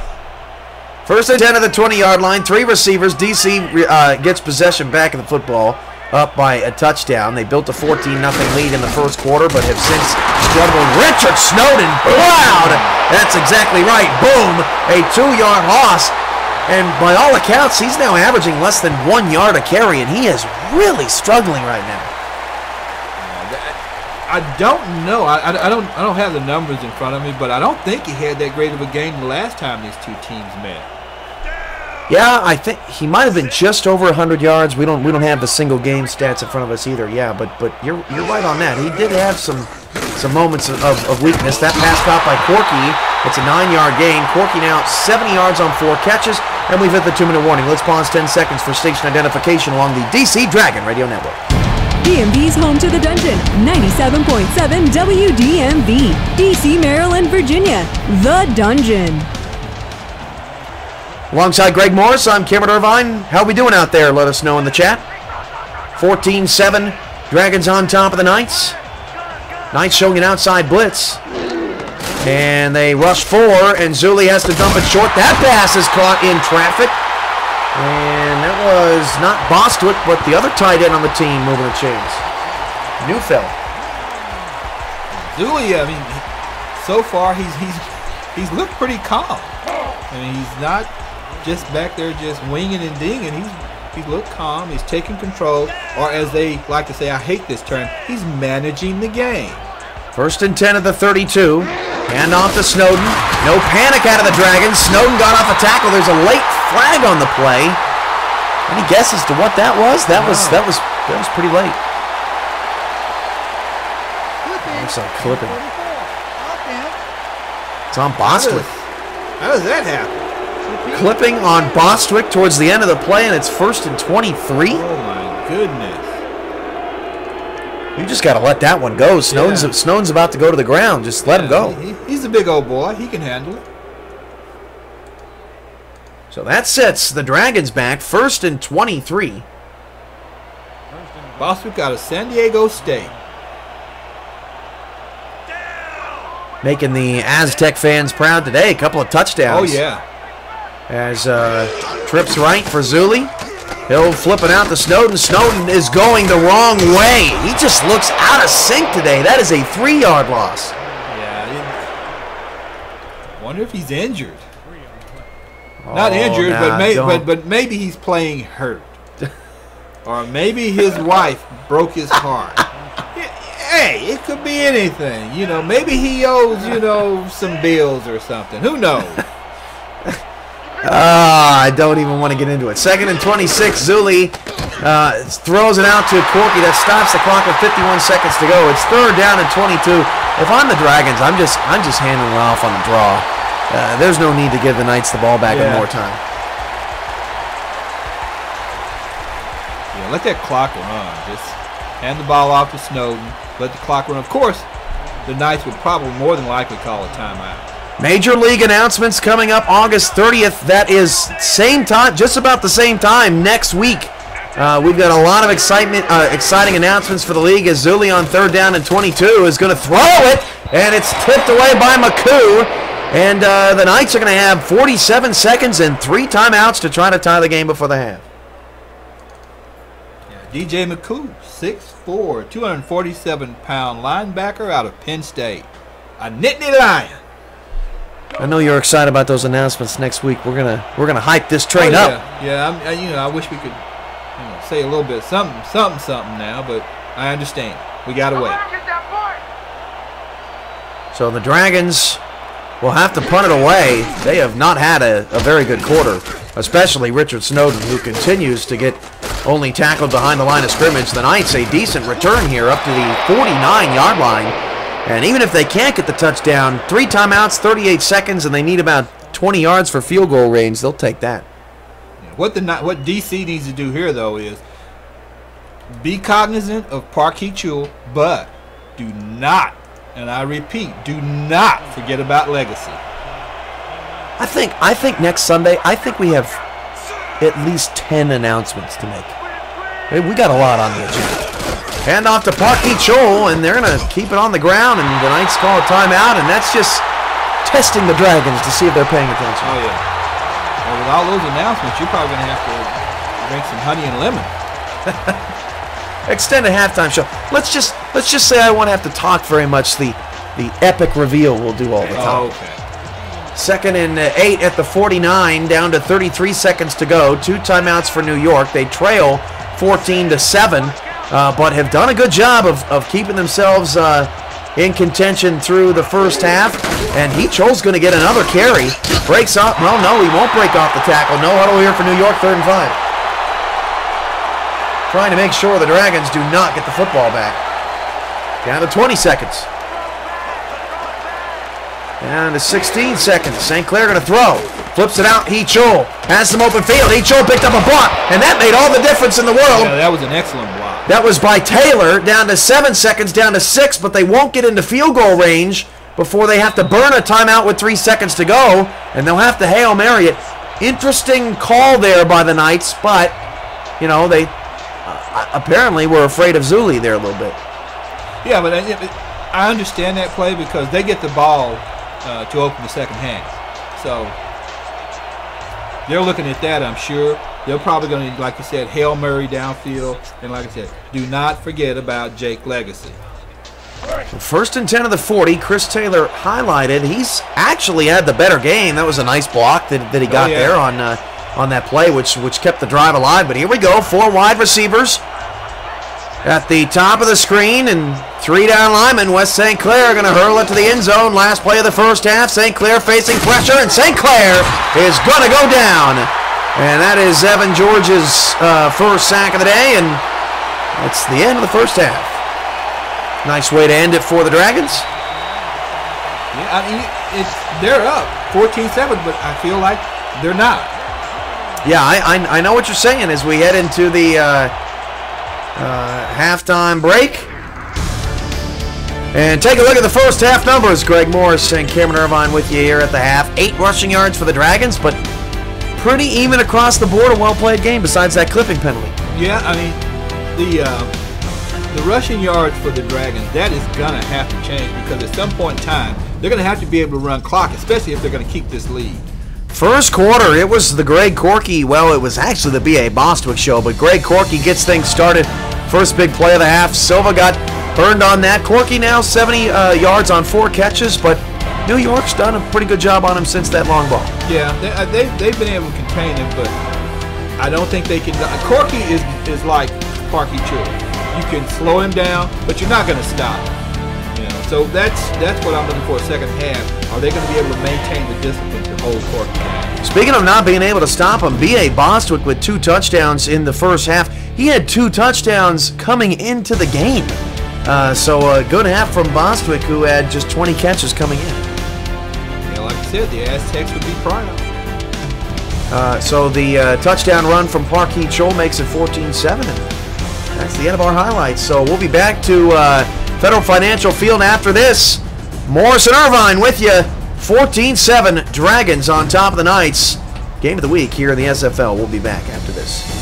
1st and 10 at the 20-yard line. 3 receivers. DC gets possession back of the football, up by a touchdown. They built a 14-0 lead in the first quarter, but have since struggled. Richard Snowden, loud. That's exactly right. Boom, a 2-yard loss. And by all accounts, he's now averaging less than 1 yard a carry, and he is really struggling right now. I don't know. I don't have the numbers in front of me, but I don't think he had that great of a game the last time these two teams met. Yeah, I think he might have been just over 100 yards. We don't have the single game stats in front of us either. Yeah, but you're right on that. He did have some moments of weakness. That pass caught by Corky. It's a 9-yard gain. Corky now 70 yards on 4 catches, and we've hit the 2-minute warning. Let's pause 10 seconds for station identification along the DC Dragon Radio Network. DMV's home to the Dungeon, 97.7 WDMV, DC, Maryland, Virginia, The Dungeon. Alongside Greg Morris, I'm Cameron Irvine. How are we doing out there? Let us know in the chat. 14-7, Dragons on top of the Knights. Knights showing an outside blitz. And they rush 4, and Zuli has to dump it short. That pass is caught in traffic. And that was not Bostwick, but the other tight end on the team moving the chains. Neufeld. Zuli, I mean, so far he's looked pretty calm. I mean, he's not just back there just winging and dinging. He's looked calm. He's taking control, or as they like to say, I hate this term, he's managing the game. 1st and 10 at the 32. Hand off to Snowden. No panic out of the Dragons. Snowden got off a tackle. There's a late flag on the play. Any guesses to what that was? That was pretty late. Looks like clipping. It's on Bostwick. How does that happen? Clipping on Bostwick towards the end of the play, and it's 1st and 23. Oh my goodness. You just got to let that one go. Snowden's about to go to the ground. Just let him go. He's a big old boy. He can handle it. So that sets the Dragons back 1st and 23. Bostwick out of San Diego State. Making the Aztec fans proud today. A couple of touchdowns. Oh, yeah. As trips right for Zuli. He'll flip it out to Snowden. Snowden is going the wrong way. He just looks out of sync today. That is a 3-yard loss. Yeah. I wonder if he's injured. Not injured, but maybe he's playing hurt. Or maybe his wife broke his heart. Hey, it could be anything. Maybe he owes, some bills or something. Who knows? I don't even want to get into it. 2nd and 26. Zuli throws it out to Corky. That stops the clock with 51 seconds to go. It's 3rd down and 22. If I'm the Dragons, I'm just handing it off on the draw. There's no need to give the Knights the ball back in more time. Yeah, let that clock run. Just hand the ball off to Snowden. Let the clock run. Of course, the Knights would probably more than likely call a timeout. Major League announcements coming up August 30th. That is same time, just about the same time next week. We've got a lot of exciting announcements for the league as Zulli on 3rd down and 22 is going to throw it, and it's tipped away by McCoo. And the Knights are going to have 47 seconds and 3 timeouts to try to tie the game before the half. Yeah, DJ McCoo, 6'4", 247-pound linebacker out of Penn State. A Nittany Lion. I know you're excited about those announcements next week. We're gonna hype this train up. Yeah. I wish we could, say a little bit something now, but I understand. We gotta wait. So the Dragons will have to punt it away. They have not had a very good quarter, especially Richard Snowden, who continues to get only tackled behind the line of scrimmage. The Knights a decent return here up to the 49-yard line. And even if they can't get the touchdown, 3 timeouts, 38 seconds, and they need about 20 yards for field goal range, they'll take that. What D.C. needs to do here, though, is be cognizant of Parkey Chul, but do not, and I repeat, do not forget about legacy. I think next Sunday, we have at least 10 announcements to make. We got a lot on the agenda. Hand off to Parkey Chul, and they're going to keep it on the ground, and the Knights call a timeout, and that's just testing the Dragons to see if they're paying attention. Oh, yeah. Well, with all those announcements, you're probably going to have to drink some honey and lemon. Extended halftime show. Let's just say I won't have to talk very much. The epic reveal will do all the time. Oh, okay. 2nd and 8 at the 49, down to 33 seconds to go. 2 timeouts for New York. They trail 14-7. But have done a good job of keeping themselves in contention through the first half. And Chul's going to get another carry. Breaks off. Well, no, he won't break off the tackle. No huddle here for New York, 3rd and 5. Trying to make sure the Dragons do not get the football back. Down to 20 seconds. Down to 16 seconds. St. Clair going to throw. Flips it out. Chul has some open field. Chul picked up a block, and that made all the difference in the world. Yeah, that was an excellent block. That was by Taylor. Down to 7 seconds, down to 6, but they won't get into field goal range before they have to burn a timeout with 3 seconds to go, and they'll have to Hail Mary it. Interesting call there by the Knights, but, they apparently were afraid of Zulli there a little bit. Yeah, but I understand that play because they get the ball to open the second half. So they're looking at that, I'm sure. They're probably going to, like you said, Hail Mary downfield. And like I said, do not forget about Jake Legacy. 1st and 10 of the 40. Chris Taylor highlighted. He's actually had the better game. That was a nice block that he got there on that play, which kept the drive alive. But here we go. 4 wide receivers at the top of the screen, and 3 down linemen. West St. Clair are going to hurl it to the end zone. Last play of the first half. St. Clair facing pressure, and St. Clair is going to go down. And that is Evan George's first sack of the day, and that's the end of the first half. Nice way to end it for the Dragons. Yeah, I mean, they're up 14-7, but I feel like they're not. Yeah, I know what you're saying as we head into the halftime break. And take a look at the first half numbers. Greg Morris and Cameron Irvine with you here at the half. 8 rushing yards for the Dragons, but pretty even across the board. A well-played game besides that clipping penalty. Yeah, I mean, the rushing yards for the Dragons, that is going to have to change because at some point in time, they're going to have to be able to run clock, especially if they're going to keep this lead. First quarter, it was the Greg Corky, well, it was actually the B.A. Bostwick show, but Greg Corky gets things started. First big play of the half. Silva got burned on that. Corky now 70 yards on 4 catches, but New York's done a pretty good job on him since that long ball. Yeah, they've been able to contain him, but I don't think they can. Corky is like Parkey Chul. You can slow him down, but you're not going to stop him. So that's what I'm looking for. Second half, are they going to be able to maintain the discipline to hold Corky down? Speaking of not being able to stop him, B.A. Bostwick with 2 touchdowns in the first half. He had 2 touchdowns coming into the game. So a good half from Bostwick, who had just 20 catches coming in. Yeah, like I said, the Aztecs would be proud. So the touchdown run from Parkeet Chol makes it 14-7. And that's the end of our highlights. So we'll be back to Federal Financial Field after this. Morris and Irvine with you. 14-7. Dragons on top of the Knights. Game of the week here in the SFL. We'll be back after this.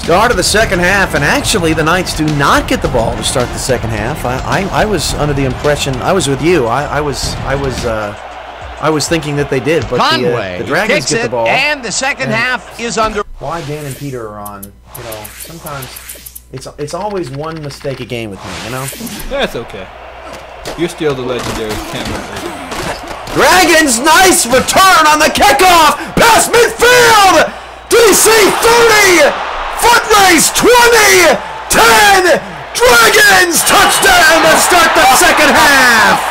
Start of the second half, and actually the Knights do not get the ball to start the second half. I was under the impression, I was with you. I was thinking that they did, but the Dragons get the ball. And the second half is under. Why Dan and Peter are on? You know, sometimes it's always one mistake a game with me. You know. That's okay. You're still the legendary Cameron. Dragons, nice return on the kickoff, past midfield. DC 30. Foot race, 20, 10, Dragons, touchdown to start the second half.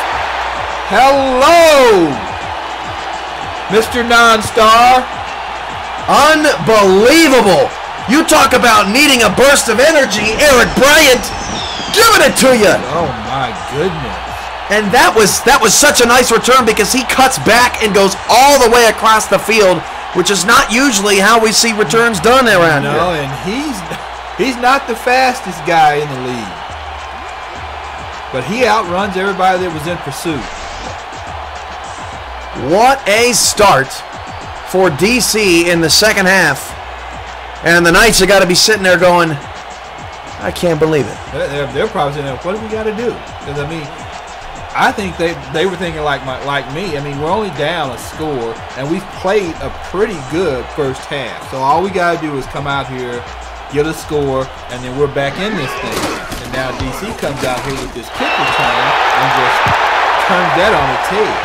Hello, Mr. Non-Star. Unbelievable. You talk about needing a burst of energy, Eric Bryant, giving it to you. Oh my goodness. And that was such a nice return because he cuts back and goes all the way across the field, which is not usually how we see returns done around here. No, and he's not the fastest guy in the league. But he outruns everybody that was in pursuit. What a start for DC in the second half. And the Knights have got to be sitting there going, I can't believe it. They're probably saying, what do we got to do? Because, I mean, I think they were thinking like me. I mean, we're only down a score, and we've played a pretty good first half. So all we got to do is come out here, get a score, and then we're back in this thing. And now DC comes out here with this kick return and just turns that on its head.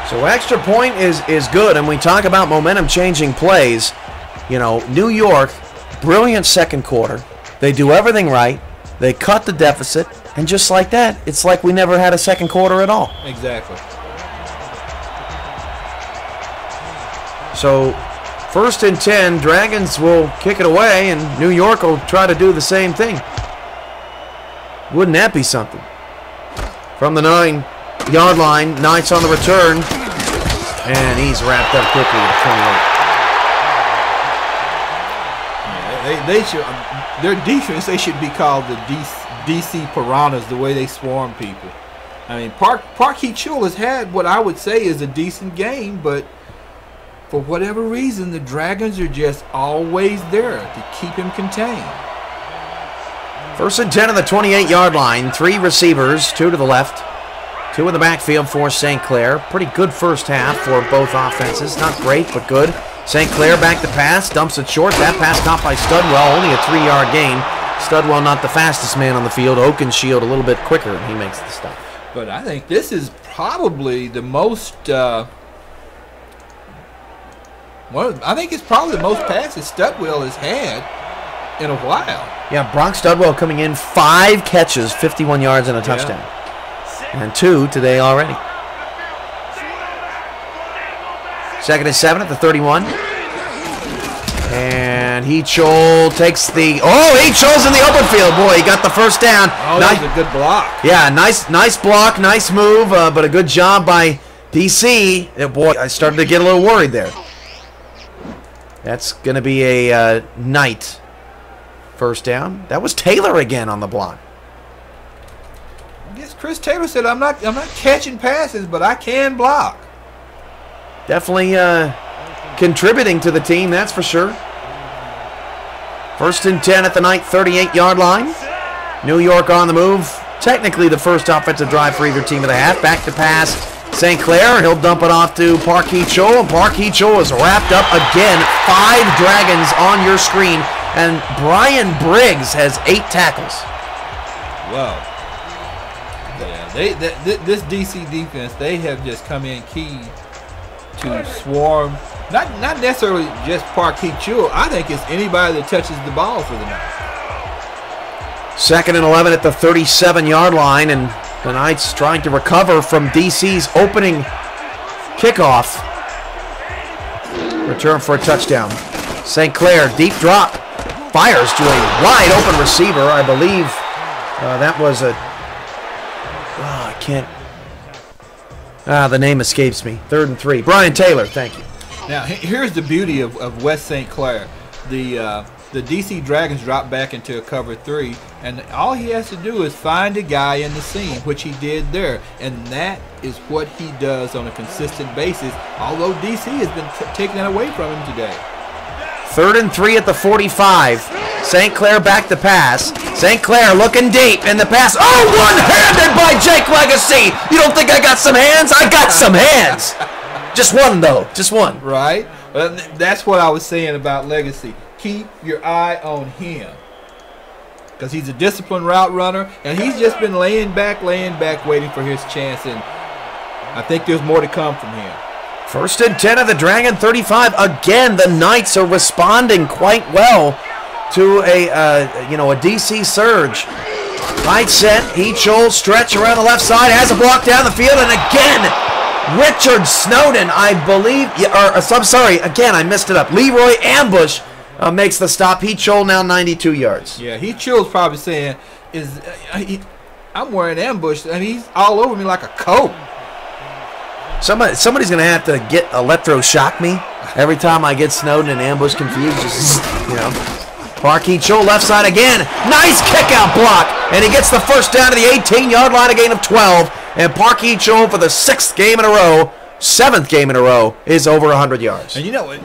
So extra point is good, and we talk about momentum-changing plays. You know, New York, brilliant second quarter. They do everything right. They cut the deficit. And just like that, it's like we never had a second quarter at all. Exactly. So, 1st and 10, Dragons will kick it away, and New York will try to do the same thing. Wouldn't that be something? From the 9-yard line, Knights on the return, and he's wrapped up quickly at 28. They should, their defense, they should be called the DC Piranhas, the way they swarm people. I mean, Parkeet Chol has had what I would say is a decent game, but for whatever reason, the Dragons are just always there to keep him contained. 1st and 10 on the 28-yard line. 3 receivers, 2 to the left, 2 in the backfield for St. Clair. Pretty good first half for both offenses. Not great, but good. St. Clair back to pass, dumps it short. That pass caught by Studwell, only a 3-yard gain. Studwell not the fastest man on the field. Oakenshield a little bit quicker, and he makes the stop. But I think this is probably the most. I think it's probably the most passes Studwell has had in a while. Yeah, Brock Studwell coming in 5 catches, 51 yards and a touchdown, and 2 today already. 2nd and 7 at the 31. And Heachol takes the... Oh, Heachol's in the open field. Boy, he got the first down. Oh, that was a good block. Yeah, nice block, nice move, but a good job by D.C. Boy, I started to get a little worried there. That's going to be a Knight first down. That was Taylor again on the block. I guess Chris Taylor said, I'm not catching passes, but I can block. Definitely contributing to the team, that's for sure. 1st and 10 at the Knight 38-yard line. New York on the move. Technically the first offensive drive for either team of the half. Back to pass, St. Clair. He'll dump it off to Park Heachol, and Park Heachol is wrapped up again. 5 Dragons on your screen, and Brian Briggs has 8 tackles. Wow. Yeah, this DC defense, they have just come in key to swarm. Not necessarily just Park Heachol. I think it's anybody that touches the ball for the night. 2nd and 11 at the 37-yard line, and the Knights trying to recover from DC's opening kickoff. Return for a touchdown. St. Clair, deep drop. Fires to a wide open receiver. I believe that was a... Oh, I can't... the name escapes me. 3rd and 3. Brian Taylor, thank you. Now, here's the beauty of West St. Clair. The DC Dragons drop back into a cover 3, and all he has to do is find a guy in the seam, which he did there, and that is what he does on a consistent basis, although DC has been taking that away from him today. 3rd and 3 at the 45. St. Clair back to pass. St. Clair looking deep in the pass. Oh, one-handed by Jake Legacy. You don't think I got some hands? I got some hands. Just one, though. Just one. Right. That's what I was saying about Legacy. Keep your eye on him, because he's a disciplined route runner, and he's just been laying back, waiting for his chance, and I think there's more to come from him. 1st and 10 of the Dragon 35. Again, the Knights are responding quite well to a DC surge. Right set, Heachol stretch around the left side, has a block down the field, and again, Richard Snowden, I believe, I'm sorry, again, I missed it up. Leroy Ambush makes the stop. Heachol now 92 yards. Yeah, Heachol's probably saying, I'm wearing Ambush, and he's all over me like a coat. Somebody's going to have to get electroshock me every time I get Snowden and Ambush confused. Just, Park Heachol left side again. Nice kick out block. And he gets the first down to the 18-yard line, a gain of 12. And Park Heachol for the 7th game in a row, is over 100 yards. And you know what?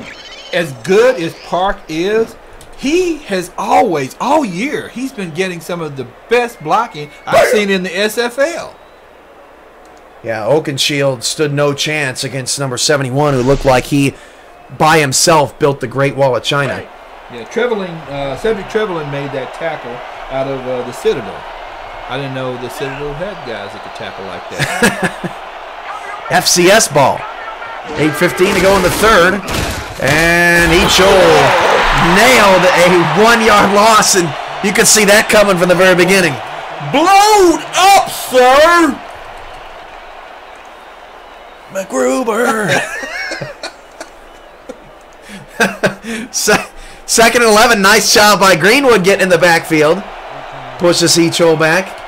As good as Park is, he has always, all year, he's been getting some of the best blocking I've seen in the SFL. Yeah, Oakenshield stood no chance against number 71, who looked like he, by himself, built the Great Wall of China. Yeah, Cedric Trevelyan made that tackle out of the Citadel. I didn't know the Citadel had guys that could tackle like that. FCS ball. 8:15 to go in the 3rd. And Heachol nailed a 1-yard loss, and you could see that coming from the very beginning. Blowed up, sir! McGruber. 2nd and 11. Nice job by Greenwood getting in the backfield. Pushes Heachol back.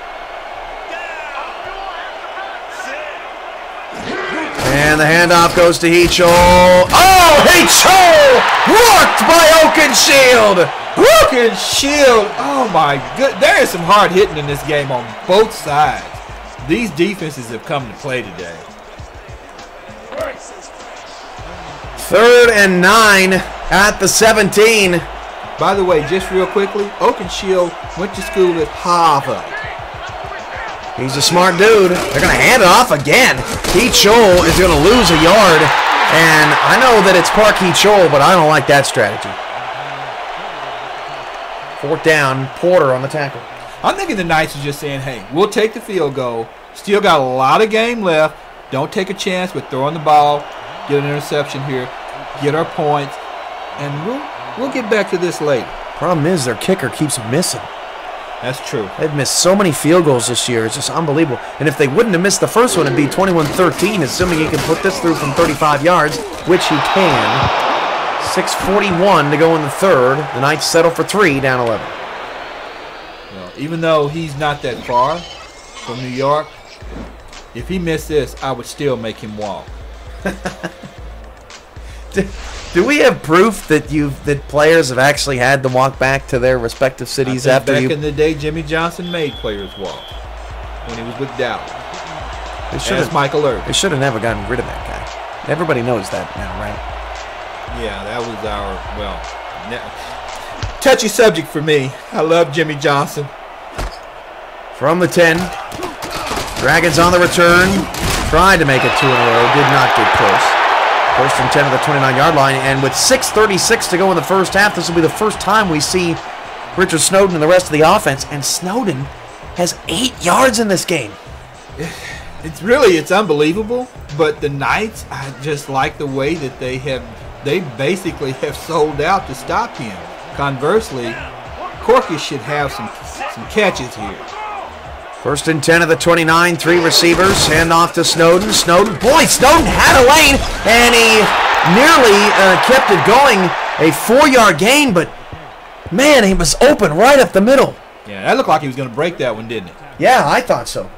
And the handoff goes to Heachol. Oh, Heachol! Worked by Oakenshield! Oakenshield! Oh, my good. There is some hard hitting in this game on both sides. These defenses have come to play today. 3rd and 9 at the 17. By the way, just real quickly, Oakenshield went to school at Harvard. He's a smart dude. They're going to hand it off again. Heachol is going to lose a yard. And I know that it's Park Heachol, but I don't like that strategy. 4th down, Porter on the tackle. I'm thinking the Knights are just saying, hey, we'll take the field goal. Still got a lot of game left. Don't take a chance with throwing the ball. Get an interception here. Get our points. And we'll get back to this later. Problem is their kicker keeps missing. That's true. They've missed so many field goals this year. It's just unbelievable. And if they wouldn't have missed the first one, it'd be 21-13, assuming he can put this through from 35 yards, which he can. 6:41 to go in the third. The Knights settle for 3, down 11. Well, even though he's not that far from New York, if he missed this, I would still make him walk. Do we have proof that players have actually had to walk back to their respective cities after back in the day, Jimmy Johnson made players walk when he was with Dallas. That's Michael Irvin. They should have never gotten rid of that guy. Everybody knows that now, right? Yeah, that was touchy subject for me. I love Jimmy Johnson. From the 10, Dragons on the return. Tried to make it 2 in a row. Did not get close. 1st and 10 at the 29-yard line. And with 6:36 to go in the first half, this will be the first time we see Richard Snowden and the rest of the offense. And Snowden has 8 yards in this game. It's unbelievable. But the Knights, I just like the way that they basically have sold out to stop him. Conversely, Corky should have some catches here. 1st and 10 at the 29, 3 receivers, hand off to Snowden. Snowden had a lane, and he nearly kept it going. A 4-yard gain, but man, he was open right up the middle. Yeah, that looked like he was going to break that one, didn't it? Yeah, I thought so.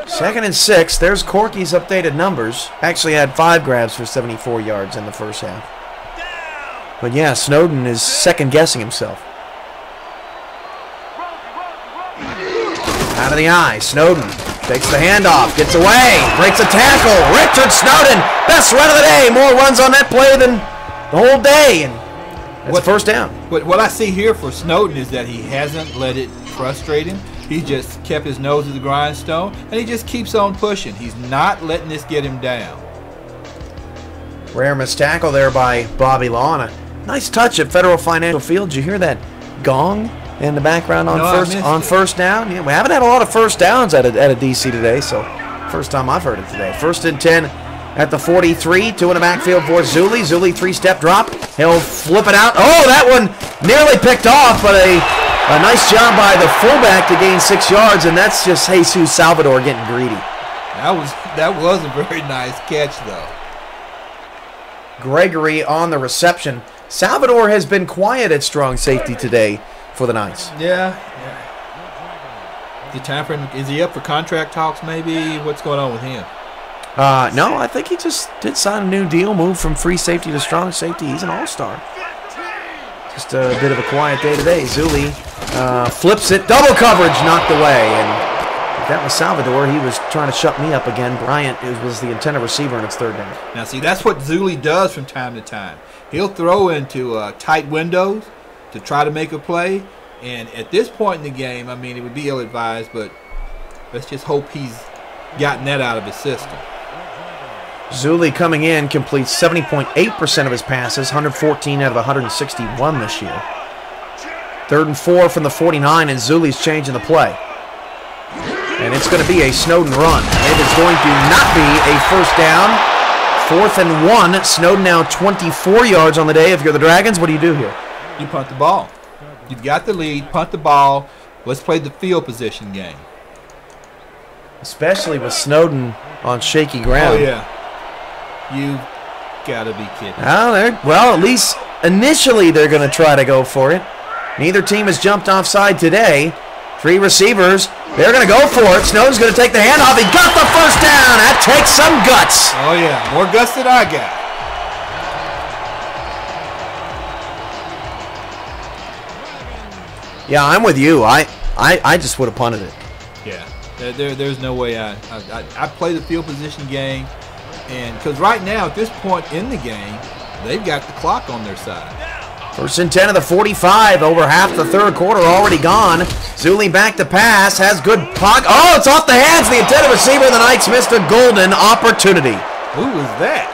2nd and 6, there's Corky's updated numbers. Actually had 5 grabs for 74 yards in the first half. But yeah, Snowden is second-guessing himself. Out of the eye, Snowden takes the handoff, gets away, breaks a tackle. Richard Snowden, best run of the day. More runs on that play than the whole day. And that's first down. What I see here for Snowden is that he hasn't let it frustrate him. He just kept his nose to the grindstone, and he just keeps on pushing. He's not letting this get him down. Rare missed tackle there by Bobby Law. And a nice touch at Federal Financial Field. Did you hear that gong in the background on first down? Yeah, we haven't had a lot of first downs at a D.C. today, so first time I've heard it today. 1st and 10 at the 43, 2 in the backfield for Zuli. Zuli 3-step drop. He'll flip it out. Oh, that one nearly picked off, but a nice job by the fullback to gain 6 yards, and that's just Jesus Salvador getting greedy. That was a very nice catch, though. Gregory on the reception. Salvador has been quiet at strong safety today for the Knights. Yeah. Is he up for contract talks maybe? What's going on with him? No, I think he just did sign a new deal, moved from free safety to strong safety. He's an all-star. Just a bit of a quiet day today. Zuli flips it. Double coverage knocked away. And if that was Salvador, he was trying to shut me up again. Bryant was the intended receiver, and it's 3rd down. Now, see, that's what Zuli does from time to time. He'll throw into tight windows to try to make a play. And at this point in the game, I mean, it would be ill-advised, but let's just hope he's gotten that out of his system. Zuli coming in completes 70.8% of his passes, 114 out of 161 this year. 3rd and 4 from the 49, and Zuli's changing the play. And it's going to be a Snowden run. It is going to not be a first down. 4th and 1. Snowden now 24 yards on the day. If you're the Dragons, what do you do here? You punt the ball. You've got the lead. Punt the ball. Let's play the field position game. Especially with Snowden on shaky ground. Oh, yeah. You gotta be kidding. Well, at least initially they're going to try to go for it. Neither team has jumped offside today. 3 receivers. They're going to go for it. Snowden's going to take the handoff. He got the first down. That takes some guts. Oh, yeah. More guts than I got. Yeah, I'm with you. I just would have punted it. Yeah. There's no way I play the field position game. And because right now, at this point in the game, they've got the clock on their side. 1st and 10 of the 45. Over half the 3rd quarter already gone. Zuli back to pass. Has good pocket. Oh, it's off the hands. The intended receiver of the Knights missed a golden opportunity. Who was that?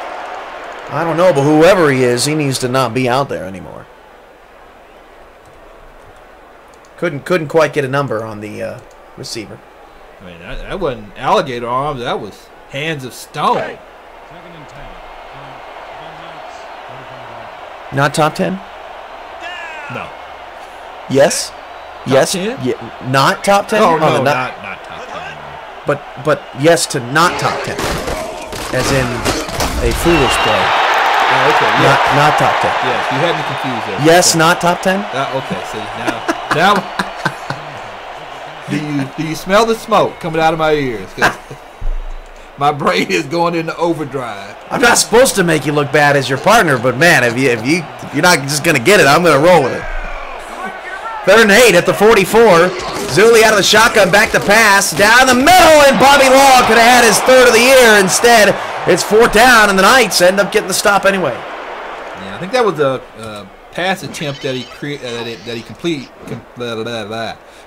I don't know, but whoever he is, he needs to not be out there anymore. Couldn't quite get a number on the receiver. I mean, that wasn't alligator arms. That was hands of stone. Not top 10? No. Yes? Yes? 10? Yeah. Not top 10? Oh, no, not top 10. But yes to not top 10. As in a foolish play. Oh, okay. Yeah. Not top 10. Yes, you had me confused there. Yes, Okay. not top 10? Okay, see, now do you smell the smoke coming out of my ears? 'Cause my brain is going into overdrive. I'm not supposed to make you look bad as your partner, but man, if you're not just gonna get it, I'm gonna roll with it. 3rd and 8 at the 44. Zuli out of the shotgun, back to pass, down the middle, and Bobby Law could have had his 3rd of the year. Instead, it's 4th down, and the Knights end up getting the stop anyway. Yeah, I think that was a pass attempt that he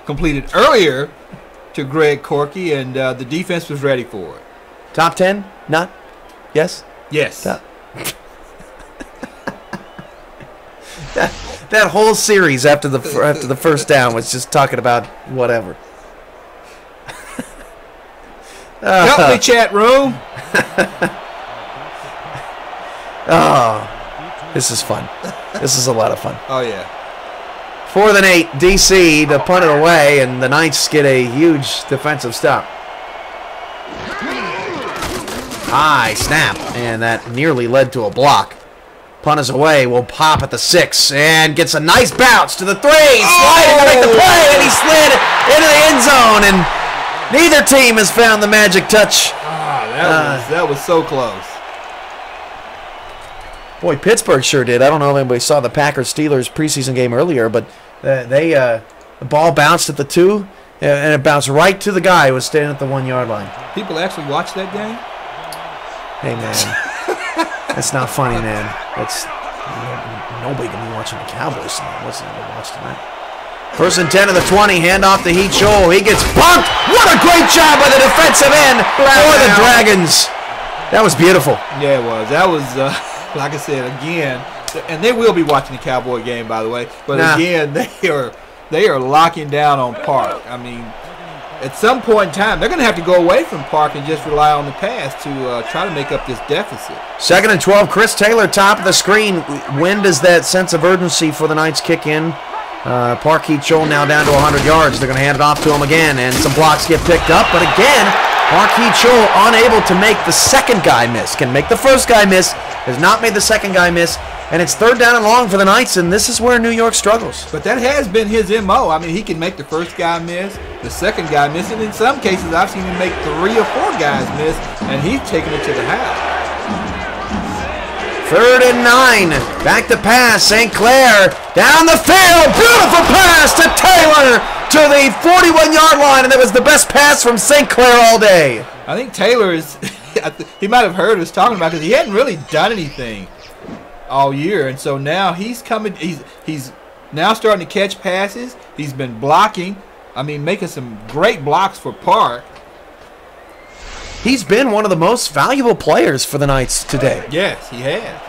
completed earlier to Greg Corky, and the defense was ready for it. Top 10? Not? Yes? Yes. Top. That whole series after the first down was just talking about whatever. Help me, chat room. Oh, this is fun. This is a lot of fun. Oh, yeah. 4th and 8, D.C. to punt it away, and the Knights get a huge defensive stop. High snap, and that nearly led to a block. Punt is away, will pop at the 6, and gets a nice bounce to the 3. Sliding to make the play, and he slid into the end zone, and neither team has found the magic touch. That was so close. Boy, Pittsburgh sure did. I don't know if anybody saw the Packers-Steelers preseason game earlier, but the ball bounced at the 2, and it bounced right to the guy who was standing at the 1-yard line. People actually watched that game? Hey, man. That's not funny, man. Nobody can be watching the Cowboys tonight. What's going to watch tonight? 1st and 10 of the 20. Hand off to Heath Scholl. He gets bumped. What a great job by the defensive end for the Dragons. That was beautiful. Yeah, it was. That was, like I said, again, and they will be watching the Cowboy game, by the way. But again, they are locking down on Park. I mean, at some point in time, they're going to have to go away from Park and just rely on the pass to try to make up this deficit. 2nd and 12, Chris Taylor, top of the screen. When does that sense of urgency for the Knights kick in? Park Heath Scholl now down to 100 yards. They're going to hand it off to him again, and some blocks get picked up. But again, Park Heath Scholl unable to make the second guy miss. Can make the first guy miss, has not made the second guy miss. And it's 3rd down and long for the Knights, and this is where New York struggles. But that has been his M.O. I mean, he can make the first guy miss, the second guy miss, and in some cases I've seen him make 3 or 4 guys miss, and he's taking it to the house. 3rd and 9. Back to pass. St. Clair down the field. Beautiful pass to Taylor to the 41-yard line, and that was the best pass from St. Clair all day. I think Taylor is – he might have heard us talking about it because he hadn't really done anything all year, and so now he's coming. He's now starting to catch passes. He's been blocking. I mean, making some great blocks for Park. He's been one of the most valuable players for the Knights today. Yes, he has.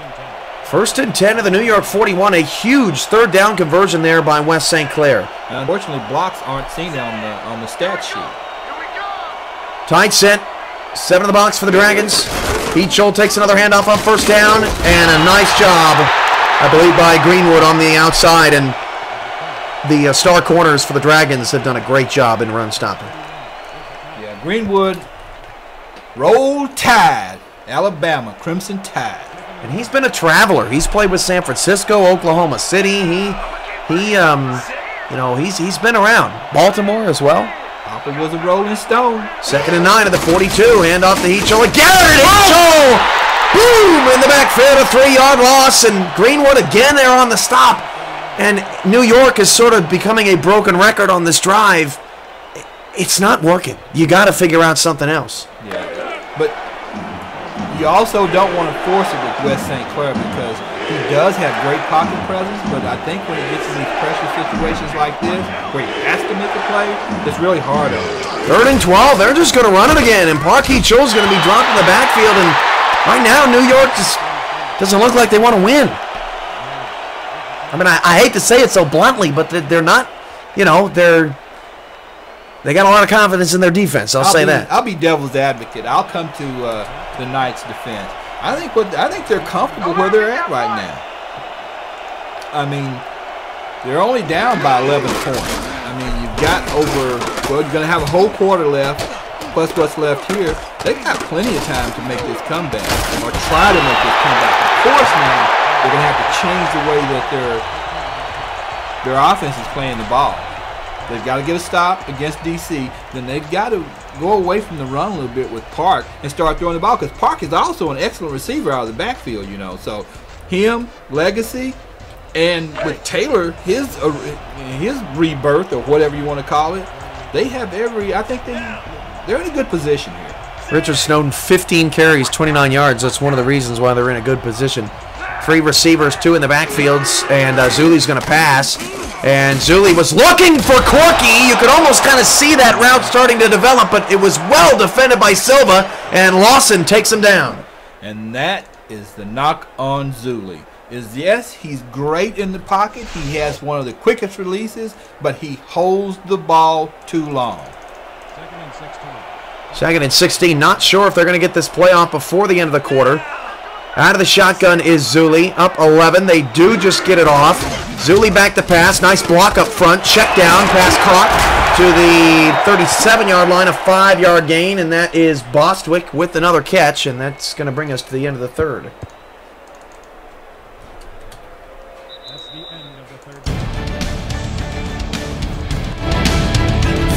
1st and 10 of the New York 41. A huge 3rd down conversion there by West St. Clair. Unfortunately, blocks aren't seen on the stat sheet. Tight set. 7 in the box for the Dragons. Heath Scholl takes another handoff on 1st down, and a nice job, I believe, by Greenwood on the outside. And the star corners for the Dragons have done a great job in run stopping. Yeah, Greenwood, Roll Tide, Alabama, Crimson Tide. And he's been a traveler. He's played with San Francisco, Oklahoma City. He's been around. Baltimore as well. Papa was a rolling stone. 2nd and 9 of the 42. Hand off to Heath Scholl again. Heath Scholl, boom, in the backfield, a 3-yard loss. And Greenwood again there on the stop. And New York is sort of becoming a broken record on this drive. It's not working. You got to figure out something else. Yeah, but you also don't want to force it with West St. Clair because he does have great pocket presence, but I think when he gets in these pressure situations like this, where he has to make a play, it's really hard on him. 3rd and 12, they're just going to run it again, and Park Heath Scholl is going to be dropped in the backfield, and right now New York just Doesn't look like they want to win. I mean, I hate to say it so bluntly, but they're not, you know, they got a lot of confidence in their defense. I'll say that. I'll be devil's advocate. I'll come to the Knights' defense. I think they're comfortable where they're at right now. I mean, they're only down by 11 points. I mean, you've got you're going to have a whole quarter left, plus what's left here. They've got plenty of time to make this comeback, or try to make this comeback. Of course, now, they're going to have to change the way that their offense is playing the ball. They've got to get a stop against D.C. Then they've got to go away from the run a little bit with Park and start throwing the ball, because Park is also an excellent receiver out of the backfield, you know. So him, Legacy, and with Taylor, his rebirth, or whatever you want to call it, they have I think they're in a good position here. Richard Snowden, 15 carries, 29 yards. That's one of the reasons why they're in a good position. 3 receivers, 2 in the backfields, and Zuli's going to pass. And Zuli was looking for Corky. You could almost kind of see that route starting to develop, but it was well defended by Silva, and Lawson takes him down. And that is the knock on Zuli. Yes, he's great in the pocket. He has one of the quickest releases, but he holds the ball too long. 2nd and 16. Not sure if they're going to get this play off before the end of the quarter. Out of the shotgun is Zuli. Up 11. They do just get it off. Zuli back to pass. Nice block up front. Check down. Pass caught to the 37-yard line. A 5-yard gain, and that is Bostwick with another catch, and that's going to bring us to the end of the third.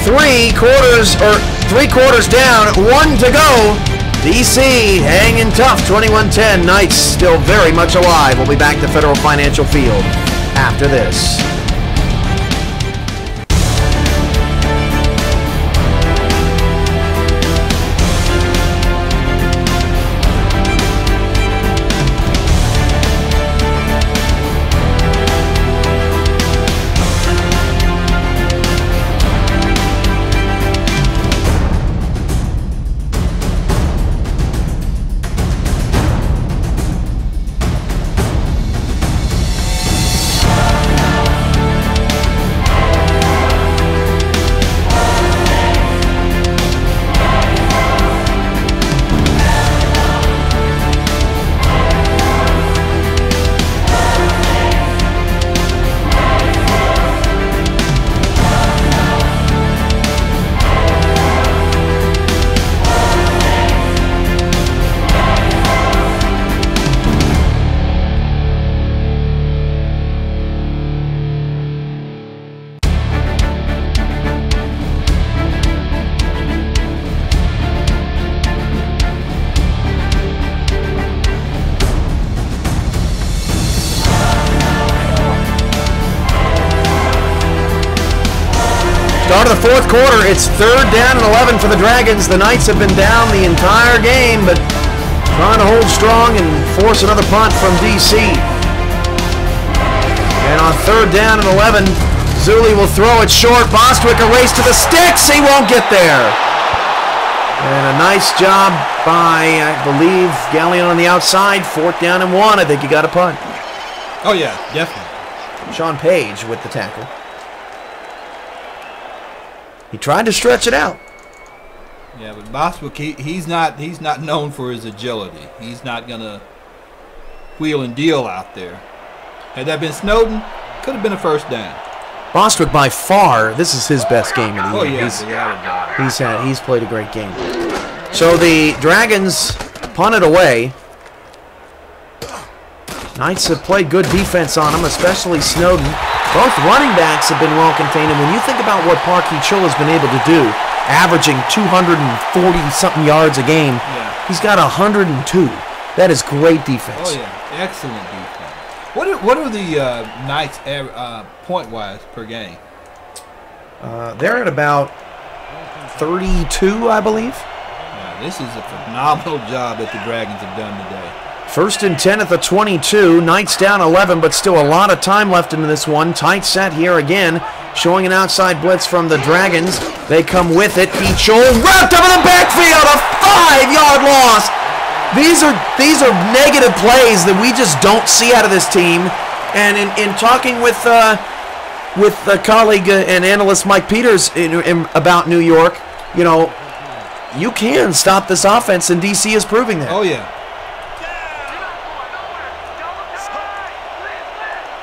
Three quarters down, 1 to go. D.C. hanging tough, 21-10. Knights still very much alive. We'll be back to Federal Financial Field after this. Start of the fourth quarter, it's 3rd down and 11 for the Dragons. The Knights have been down the entire game, but trying to hold strong and force another punt from D.C. And on 3rd down and 11, Zuli will throw it short. Bostwick a race to the sticks. He won't get there. And a nice job by, I believe, Gallion on the outside. 4th down and 1. I think he got a punt. Oh, yeah, definitely. Sean Page with the tackle. He tried to stretch it out. Yeah, but Bostwick, he's not known for his agility. He's not gonna wheel and deal out there. Had that been Snowden, could have been a 1st down. Bostwick, by far, this is his best game of the year. Yeah, he's played a great game. So the Dragons punted away. Knights have played good defense on them, especially Snowden. Both running backs have been well contained, and when you think about what Parky Chill has been able to do, averaging 240-something yards a game, he's got 102. That is great defense. Oh, yeah. Excellent defense. What are the Knights point-wise per game? They're at about 32, I believe. Yeah, this is a phenomenal job that the Dragons have done today. 1st and 10 at the 22. Knights down 11, but still a lot of time left in this one. Tight set here again, showing an outside blitz from the Dragons. They come with it. Eachel wrapped up in the backfield. A 5-yard loss. These are negative plays that we just don't see out of this team. And in talking with colleague and analyst Mike Peters about New York, you know, you can stop this offense, and DC is proving that. Oh, yeah.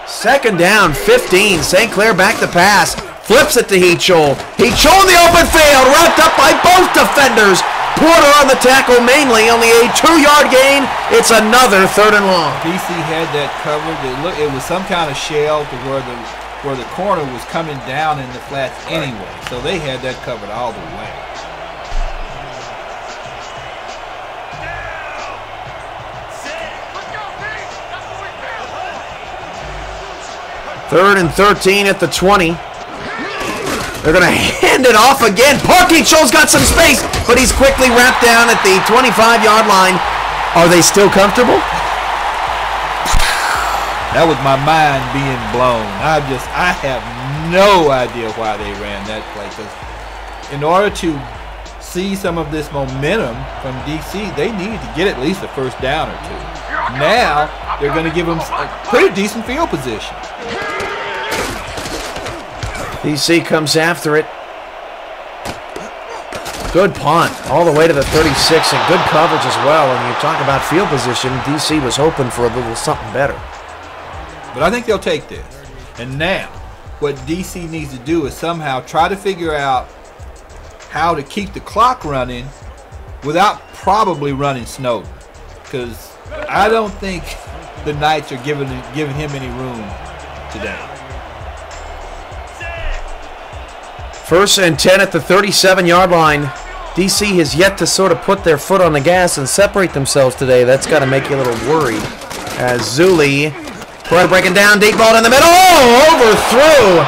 Second down, 15. St. Clair back to pass. Flips it to Heachol. Heachol in the open field, wrapped up by both defenders. Porter on the tackle mainly, only a 2-yard gain. It's another 3rd and long. DC had that covered. It was some kind of shell to where the corner was coming down in the flats anyway. So they had that covered all the way. Third and 13 at the 20. They're going to hand it off again. Parky Scholl's got some space, but he's quickly wrapped down at the 25-yard line. Are they still comfortable? That was my mind being blown. I have no idea why they ran that play. Because in order to see some of this momentum from DC, they needed to get at least a first down or two. Now they're going to give them a pretty decent field position. DC comes after it. Good punt all the way to the 36, and good coverage as well. And you talk about field position, DC was hoping for a little something better. But I think they'll take this. And now what DC needs to do is somehow try to figure out how to keep the clock running without probably running Snowden. Because I don't think the Knights are giving him any room today. 1st and 10 at the 37-yard line. DC has yet to sort of put their foot on the gas and separate themselves today. That's got to make you a little worried. As Zuli, breaking down, deep ball in the middle. Oh, overthrew.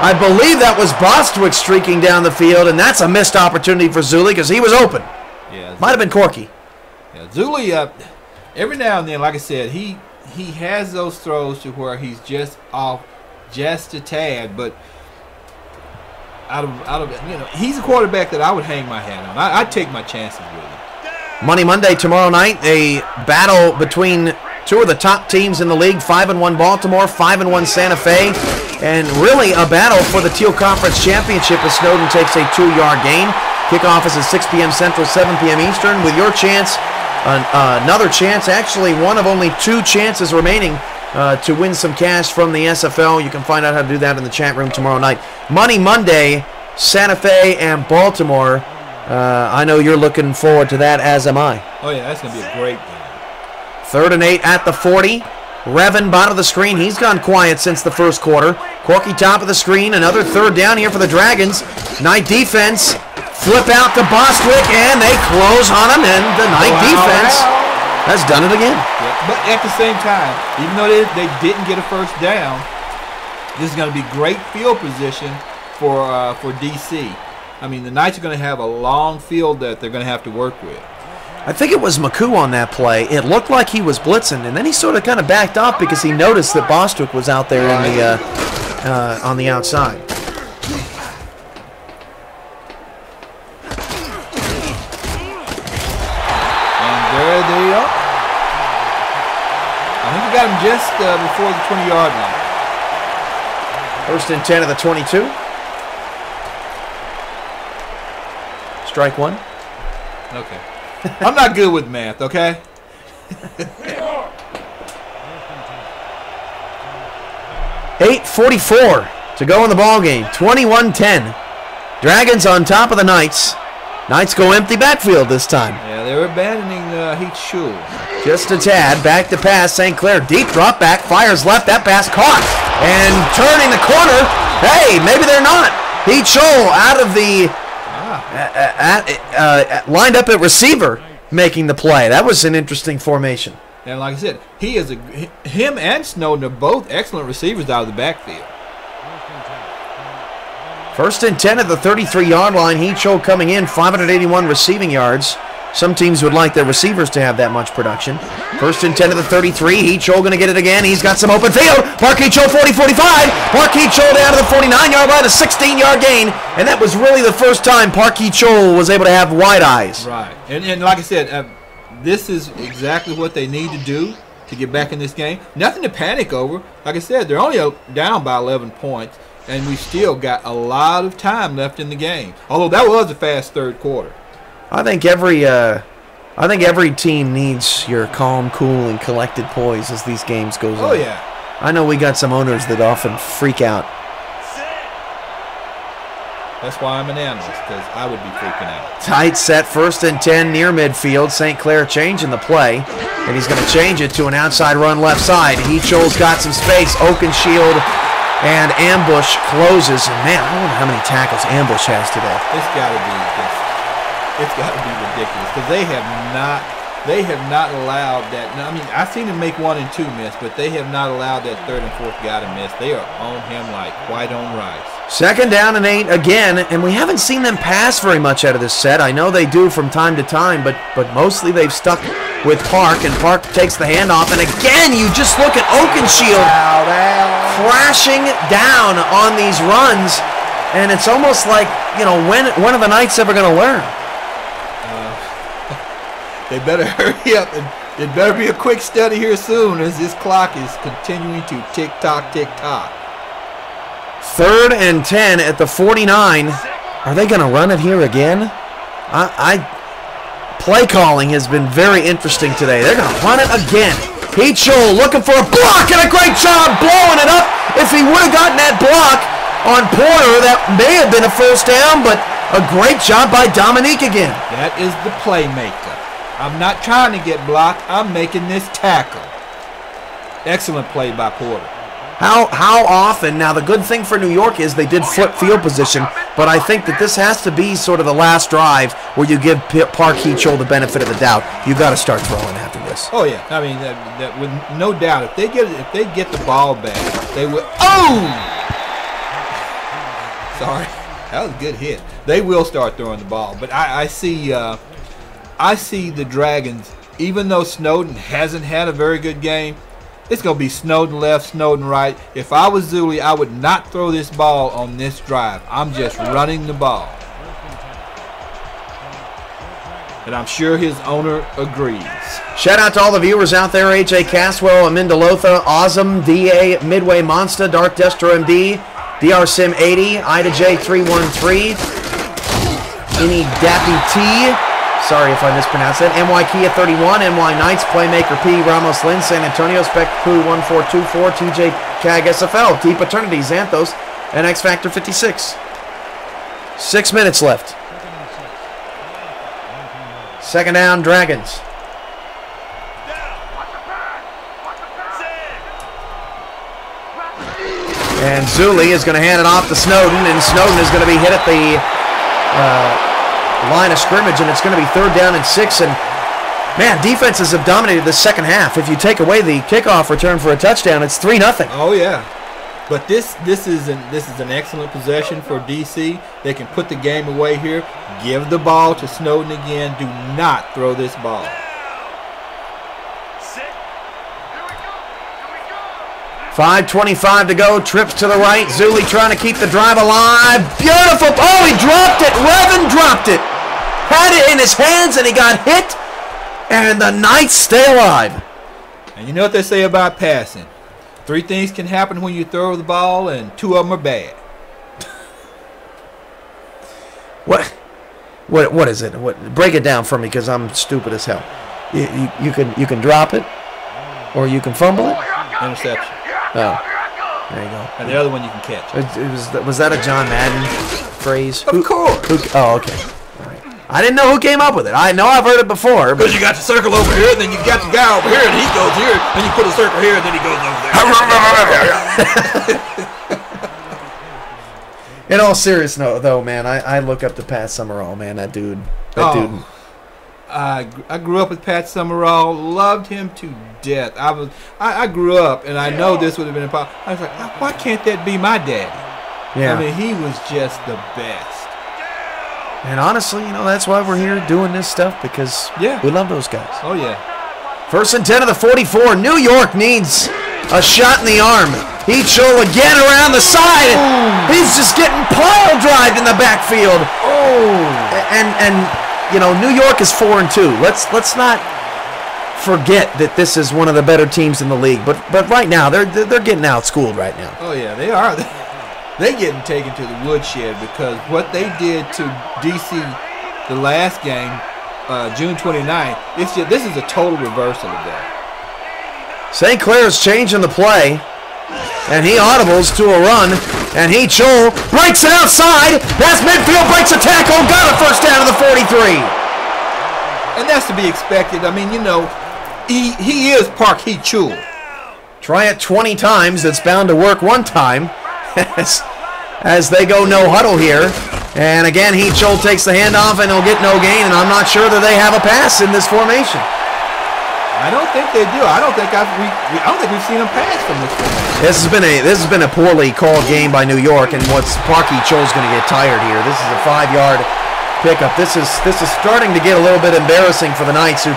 I believe that was Bostwick streaking down the field, and that's a missed opportunity for Zuli because he was open. Yeah, might have been Corky. Yeah, Zuli, every now and then, like I said, he has those throws to where he's just off just a tad, but out of you know, he's a quarterback that I would hang my hat on. I'd take my chances with him. Money Monday tomorrow night, a battle between two of the top teams in the league, 5-1 Baltimore, 5-1 Santa Fe, and really a battle for the Teal Conference Championship as Snowden takes a 2-yard gain. Kickoff is at 6 p.m. Central, 7 p.m. Eastern, with your chance, another chance, actually one of only 2 chances remaining to win some cash from the SFL. You can find out how to do that in the chat room tomorrow night. Money Monday, Santa Fe and Baltimore. I know you're looking forward to that, as am I. Oh, yeah, that's going to be a great game. 3rd and 8 at the 40. Revan, bottom of the screen. He's gone quiet since the first quarter. Corky, top of the screen. Another 3rd down here for the Dragons. Knight defense. Flip out to Bostwick, and they close on him, and the Knight defense has done it again. Yeah, but at the same time, even though they didn't get a first down, this is going to be great field position for DC. I mean, the Knights are going to have a long field that they're going to have to work with. I think it was McCoo on that play. It looked like he was blitzing, and then he sort of kind of backed off because he noticed that Bostwick was out there in the on the outside. And there they are. I think we got him just before the 20-yard line. 1st and 10 of the 22. Strike one. Okay. I'm not good with math, okay? .8:44 to go in the ball game. 21-10. Dragons on top of the Knights. Knights go empty backfield this time. Yeah, they're abandoning Heath Shule. Just a tad. Back to pass. St. Clair deep drop back. Fires left. That pass caught. And turning the corner. Hey, maybe they're not. Heath Shule out of the lined up at receiver, making the play. That was an interesting formation. And like I said, him and Snowden are both excellent receivers out of the backfield. 1st and 10 at the 33-yard line. Heachol coming in, 581 receiving yards. Some teams would like their receivers to have that much production. 1st and 10 at the 33. Heachol going to get it again. He's got some open field. Mark Heachol, 40-45. Mark Heachol down to the 49-yard line, a 16-yard gain. And that was really the first time Park Heachol was able to have wide eyes. Right. And like I said, this is exactly what they need to do to get back in this game. Nothing to panic over. Like I said, they're only down by 11 points, and we still got a lot of time left in the game. Although that was a fast third quarter. I think every team needs your calm, cool, and collected poise as these games goes on. Oh, yeah. I know we got some owners that often freak out. That's why I'm an analyst, because I would be freaking out. Tight set, 1st and 10 near midfield. St. Clair changing the play, and he's going to change it to an outside run left side. Heachel's got some space. Oakenshield and Ambush closes. And man, I wonder how many tackles Ambush has today. It's got to be ridiculous, because they have not allowed that. I mean, I've seen him make 1 and 2 miss, but they have not allowed that 3rd and 4th guy to miss. They are on him like white on rice. 2nd down and 8 again, and we haven't seen them pass very much out of this set. I know they do from time to time, but mostly they've stuck with Park, and Park takes the handoff. And again, you just look at Oakenshield crashing down on these runs, and it's almost like, when are the Knights ever going to learn? They better hurry up, and it better be a quick study here soon, as this clock is continuing to tick-tock, tick-tock. 3rd and 10 at the 49. Are they going to run it here again? Play calling has been very interesting today. They're going to run it again. Heachel looking for a block, and a great job blowing it up. If he would have gotten that block on Porter, that may have been a 1st down, but a great job by Dominique again. That is the playmaker. I'm not trying to get blocked. I'm making this tackle. Excellent play by Porter. How often? Now, the good thing for New York is they did flip field position, but I think that this has to be sort of the last drive where you give Park Heachel the benefit of the doubt. You got to start throwing after this. Oh yeah, I mean that with no doubt. If they get the ball back, they will. Oh, sorry, that was a good hit. They will start throwing the ball, but I see the Dragons. Even though Snowden hasn't had a very good game, it's going to be Snowden left, Snowden right. If I was Zuli, I would not throw this ball on this drive. I'm just running the ball. And I'm sure his owner agrees. Shout out to all the viewers out there. AJ Caswell, Aminda Lotha, Awesome, DA, Midway Monster, Dark Destro MD, DR Sim 80, Ida J 313, Any Dappy T. Sorry if I mispronounced that. MY Kia 31, MY Knights, Playmaker P, Ramos Lynn, San Antonio, Spec Poo 1424, TJ CAG SFL, T Paternity, Xanthos, and X Factor 56. 6 minutes left. 2nd down, Dragons. And Zuli is going to hand it off to Snowden, and Snowden is going to be hit at the line of scrimmage, and it's going to be 3rd down and 6. And man, defenses have dominated the second half. If you take away the kickoff return for a touchdown, it's 3-0. Oh yeah, but this is an excellent possession for DC. They can put the game away here. Give the ball to Snowden again. Do not throw this ball. 5:25 to go. Trips to the right. Zuli trying to keep the drive alive. Beautiful. Oh, he dropped it. Revan dropped it. Had it in his hands, and he got hit. And the Knights stay alive. And you know what they say about passing? 3 things can happen when you throw the ball, and 2 of them are bad. What is it? Break it down for me, because I'm stupid as hell. You can drop it, or you can fumble it. Interception. Oh, there you go. And the other one you can catch. Was that a John Madden phrase? Of course. Oh, okay. All right. I didn't know who came up with it. I know I've heard it before. Because you got the circle over here, and then you got the guy over here, and he goes here, and you put a circle here, and then he goes over there. In all seriousness, though, man, I look up to Pat Summerall, man. That dude. Dude. I grew up with Pat Summerall. Loved him to death. I grew up, and I know this would have been impossible. I was like, why can't that be my daddy? Yeah. I mean, he was just the best. And honestly, that's why we're here doing this stuff, because we love those guys. Oh, yeah. 1st and 10 of the 44. New York needs a shot in the arm. Heachel again around the side. Oh. He's just getting pile drived in the backfield. Oh. And New York is 4-2. Let's not forget that this is one of the better teams in the league. But right now, they're getting outschooled right now. Oh, yeah, they are. They're getting taken to the woodshed because what they did to D.C. the last game, June 29th, this is a total reversal of that. St. Clair's changing the play, and he audibles to a run, and Joel breaks it outside. That's midfield, breaks a tackle, got a first down to the 43. And that's to be expected. I mean, you know, he is Park Hee-chul. Try it 20 times. It's bound to work one time as they go no huddle here. And again, Hee-chul takes the handoff, and he'll get no gain, and I'm not sure that they have a pass in this formation. I don't think they do. I don't think we've seen them pass from this formation. This has been a poorly called game by New York, and Park Hee-chul's going to get tired here. This is a 5-yard pickup. This is starting to get a little bit embarrassing for the Knights,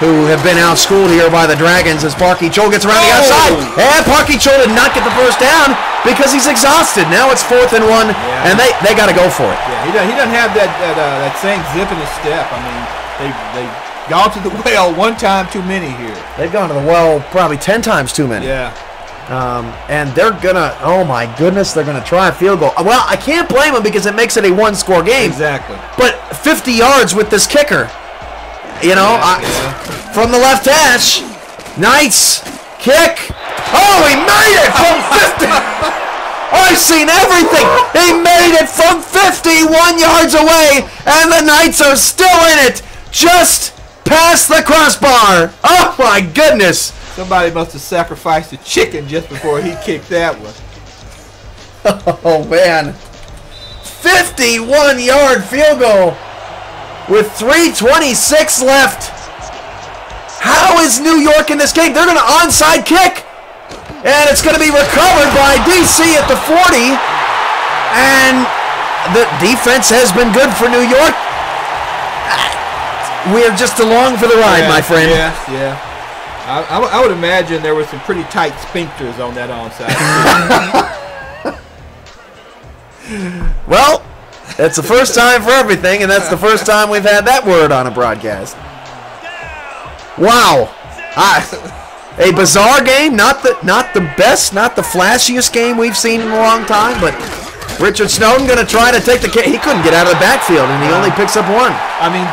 who have been outschooled here by the Dragons as Park Hee-chul gets around the outside. And Park Hee-chul did not get the first down because he's exhausted. Now it's 4th and 1, and they got to go for it. Yeah, he doesn't have that same zip in his step. I mean, they've gone to the well one time too many here. They've gone to the well probably 10 times too many. Yeah. And they're gonna, oh my goodness, they're gonna try a field goal. Well, I can't blame them because it makes it a 1-score game. Exactly. But 50 yards with this kicker, you know, from the left hash, Knights kick. Oh, he made it from 50. I've seen everything. He made it from 51 yards away, and the Knights are still in it, just past the crossbar. Oh my goodness. Somebody must have sacrificed a chicken just before he kicked that one. Oh, man. 51-yard field goal with 3:26 left. How is New York in this game? They're going to onside kick. And it's going to be recovered by D.C. at the 40. And the defense has been good for New York. We're just along for the ride, my friend. Yeah. I would imagine there were some pretty tight sphincters on that onside. Well, that's the first time for everything, and that's the first time we've had that word on a broadcast. Wow. A bizarre game, not the best, not the flashiest game we've seen in a long time, but Richard Snowden going to try to take the – he couldn't get out of the backfield, and he only picks up one. I mean,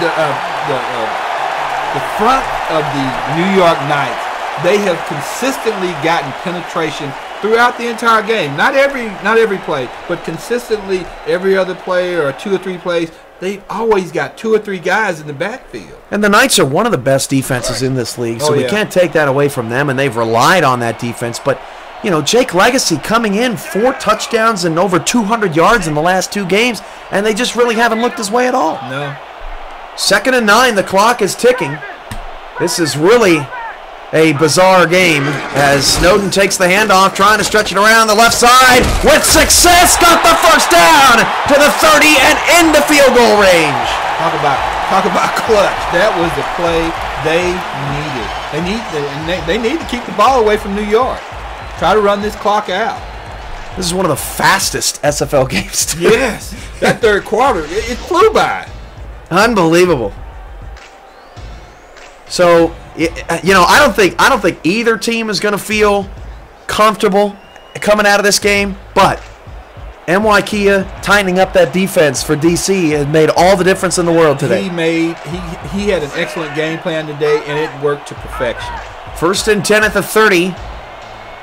the front of the New York Knights, they have consistently gotten penetration throughout the entire game. Not every play, but consistently every other play or 2 or 3 plays, they've always got 2 or 3 guys in the backfield. And the Knights are one of the best defenses in this league, so we can't take that away from them, and they've relied on that defense. But, you know, Jake Legacy coming in, 4 touchdowns and over 200 yards in the last 2 games, and they just really haven't looked his way at all. No. 2nd and 9, the clock is ticking. This is really a bizarre game as Snowden takes the handoff, trying to stretch it around the left side with success. Got the first down to the 30 and into field goal range. Talk about clutch. That was the play they needed. They need to keep the ball away from New York. Try to run this clock out. This is one of the fastest SFL games, too. Yes. That third quarter, it flew by. Unbelievable. So, you know, I don't think either team is going to feel comfortable coming out of this game, but NY Kia tightening up that defense for DC has made all the difference in the world today. He had an excellent game plan today, and it worked to perfection. 1st and 10 at the 30.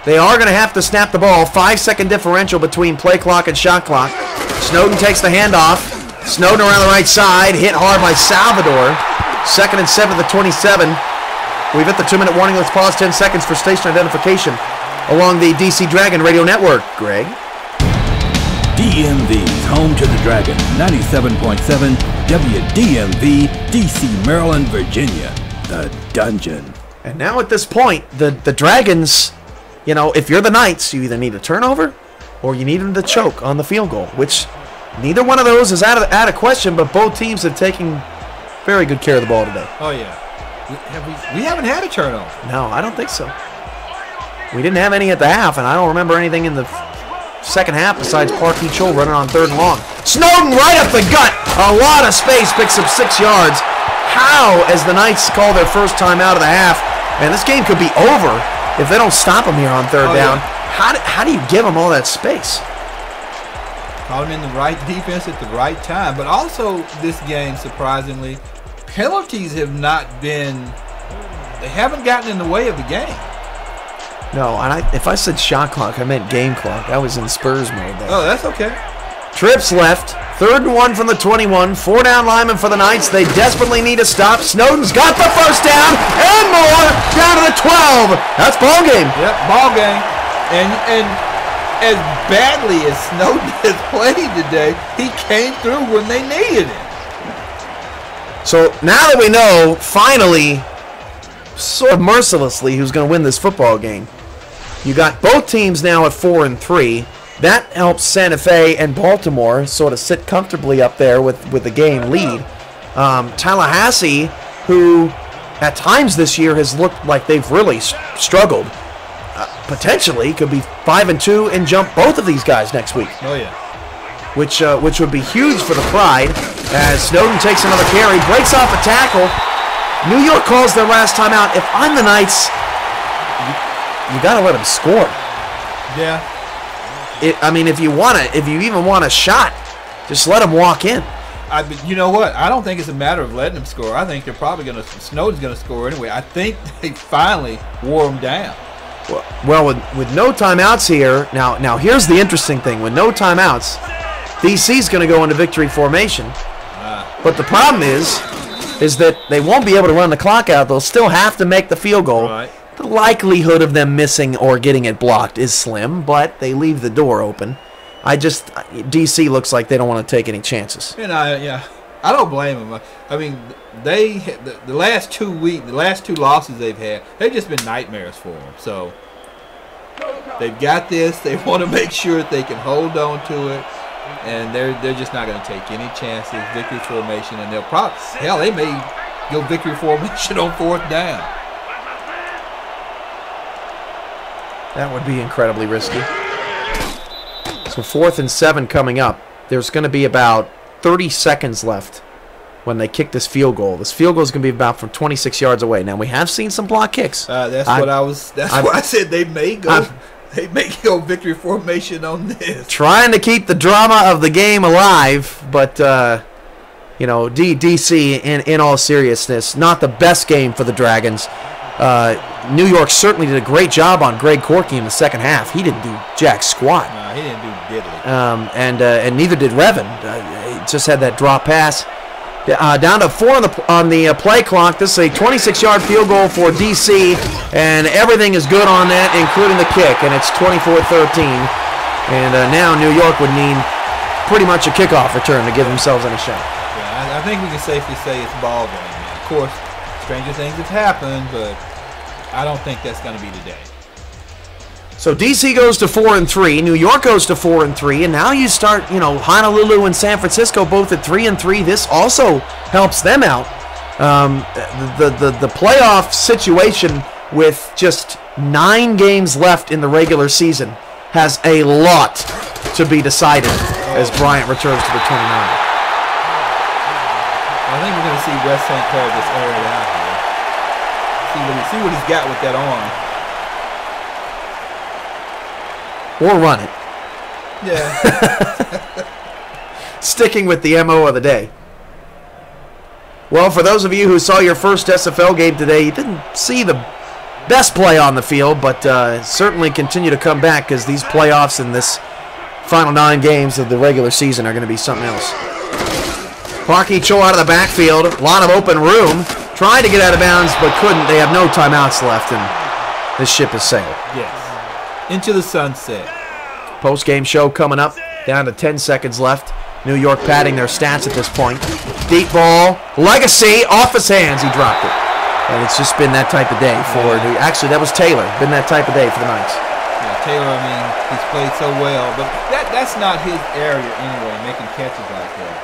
They are going to have to snap the ball. 5-second differential between play clock and shot clock. Snowden takes the handoff. Snowden around the right side, hit hard by Salvador. 2nd and 7 at the 27. We've hit the 2-minute warning. Let's pause 10 seconds for station identification along the DC Dragon Radio Network. Greg? DMV's home to the Dragon, 97.7 WDMV, DC, Maryland, Virginia. The Dungeon. And now at this point, the Dragons, you know, if you're the Knights, you either need a turnover or you need them to choke on the field goal, which neither one of those is out of question, but both teams have taken very good care of the ball today. Oh, yeah. We haven't had a turnover. No, I don't think so. We didn't have any at the half, and I don't remember anything in the second half besides Park Hee-chul running on 3rd and long. Snowden right up the gut. A lot of space, picks up 6 yards. how, as the Knights call their first time out of the half, and this game could be over if they don't stop them here on third down. Yeah. How do you give them all that space? Caught him in the right defense at the right time. But also this game, surprisingly, penalties have not been, they haven't gotten in the way of the game. No, and if I said shot clock, I meant game clock. I was in Spurs mode there. Oh, that's okay. Trips left. 3rd and 1 from the 21. 4-down lineman for the Knights. They desperately need a stop. Snowden's got the first down and more. Down to the 12. That's ball game. Yep, ball game. And as badly as Snowden has played today, he came through when they needed it. So now that we know, finally, sort of mercilessly, who's going to win this football game, you got both teams now at 4-3. That helps Santa Fe and Baltimore sort of sit comfortably up there with the game lead. Tallahassee, who at times this year has looked like they've really struggled, potentially could be 5-2 and jump both of these guys next week. Oh yeah. Which would be huge for the Pride, as Snowden takes another carry, breaks off a tackle. New York calls their last time out. If I'm the Knights, you got to let them score. Yeah. I mean, if you even want a shot, just let them walk in. You know what? I don't think it's a matter of letting them score. I think they're probably Snowden's going to score anyway. I think they finally wore him down. Well, with no timeouts here, now here's the interesting thing. With no timeouts, DC's going to go into victory formation. But the problem is that they won't be able to run the clock out. They'll still have to make the field goal. Right. The likelihood of them missing or getting it blocked is slim, but they leave the door open. DC looks like they don't want to take any chances. I don't blame them. I mean, the last 2 weeks, the last 2 losses they've had, they've just been nightmares for them. So they've got this. They want to make sure that they can hold on to it, and they're just not going to take any chances. Victory formation, and they may go victory formation on 4th down. That would be incredibly risky. So 4th and 7 coming up. There's going to be about 30 seconds left when they kick this field goal. This field goal is going to be about from 26 yards away. Now, we have seen some block kicks. That's why I said they may go victory formation on this. Trying to keep the drama of the game alive, but DC in all seriousness, not the best game for the Dragons. New York certainly did a great job on Greg Corky in the second half. He didn't do jack squat. No, he didn't do diddly. And neither did Revin. He just had that drop pass. Down to 4 on the play clock. This is a 26-yard field goal for DC, and everything is good on that, including the kick, and it's 24-13. And now New York would need pretty much a kickoff return to give themselves any shot. Yeah, I think we can safely say it's ball game. Of course, stranger things have happened, but I don't think that's going to be today. So DC goes to 4-3, New York goes to 4-3, and now you start, Honolulu and San Francisco both at 3-3. This also helps them out. The playoff situation with just 9 games left in the regular season has a lot to be decided as Bryant returns to the 29. I think we're going to see West St. Clair just air it out here. See what he's got with that arm. Or run it. Yeah. Sticking with the MO of the day. Well, for those of you who saw your first SFL game today, you didn't see the best play on the field, but certainly continue to come back because these playoffs and this final 9 games of the regular season are going to be something else. Parky Cho out of the backfield. A lot of open room. Trying to get out of bounds, but couldn't. They have no timeouts left, and this ship has sailed. Yes. Into the sunset. Post-game show coming up. Down to 10 seconds left. New York padding their stats at this point. Deep ball. Legacy off his hands. He dropped it. And it's just been that type of day for actually, that was Taylor. Been that type of day for the Knights. Yeah, Taylor, I mean, he's played so well. But that's not his area anyway, making catches like that.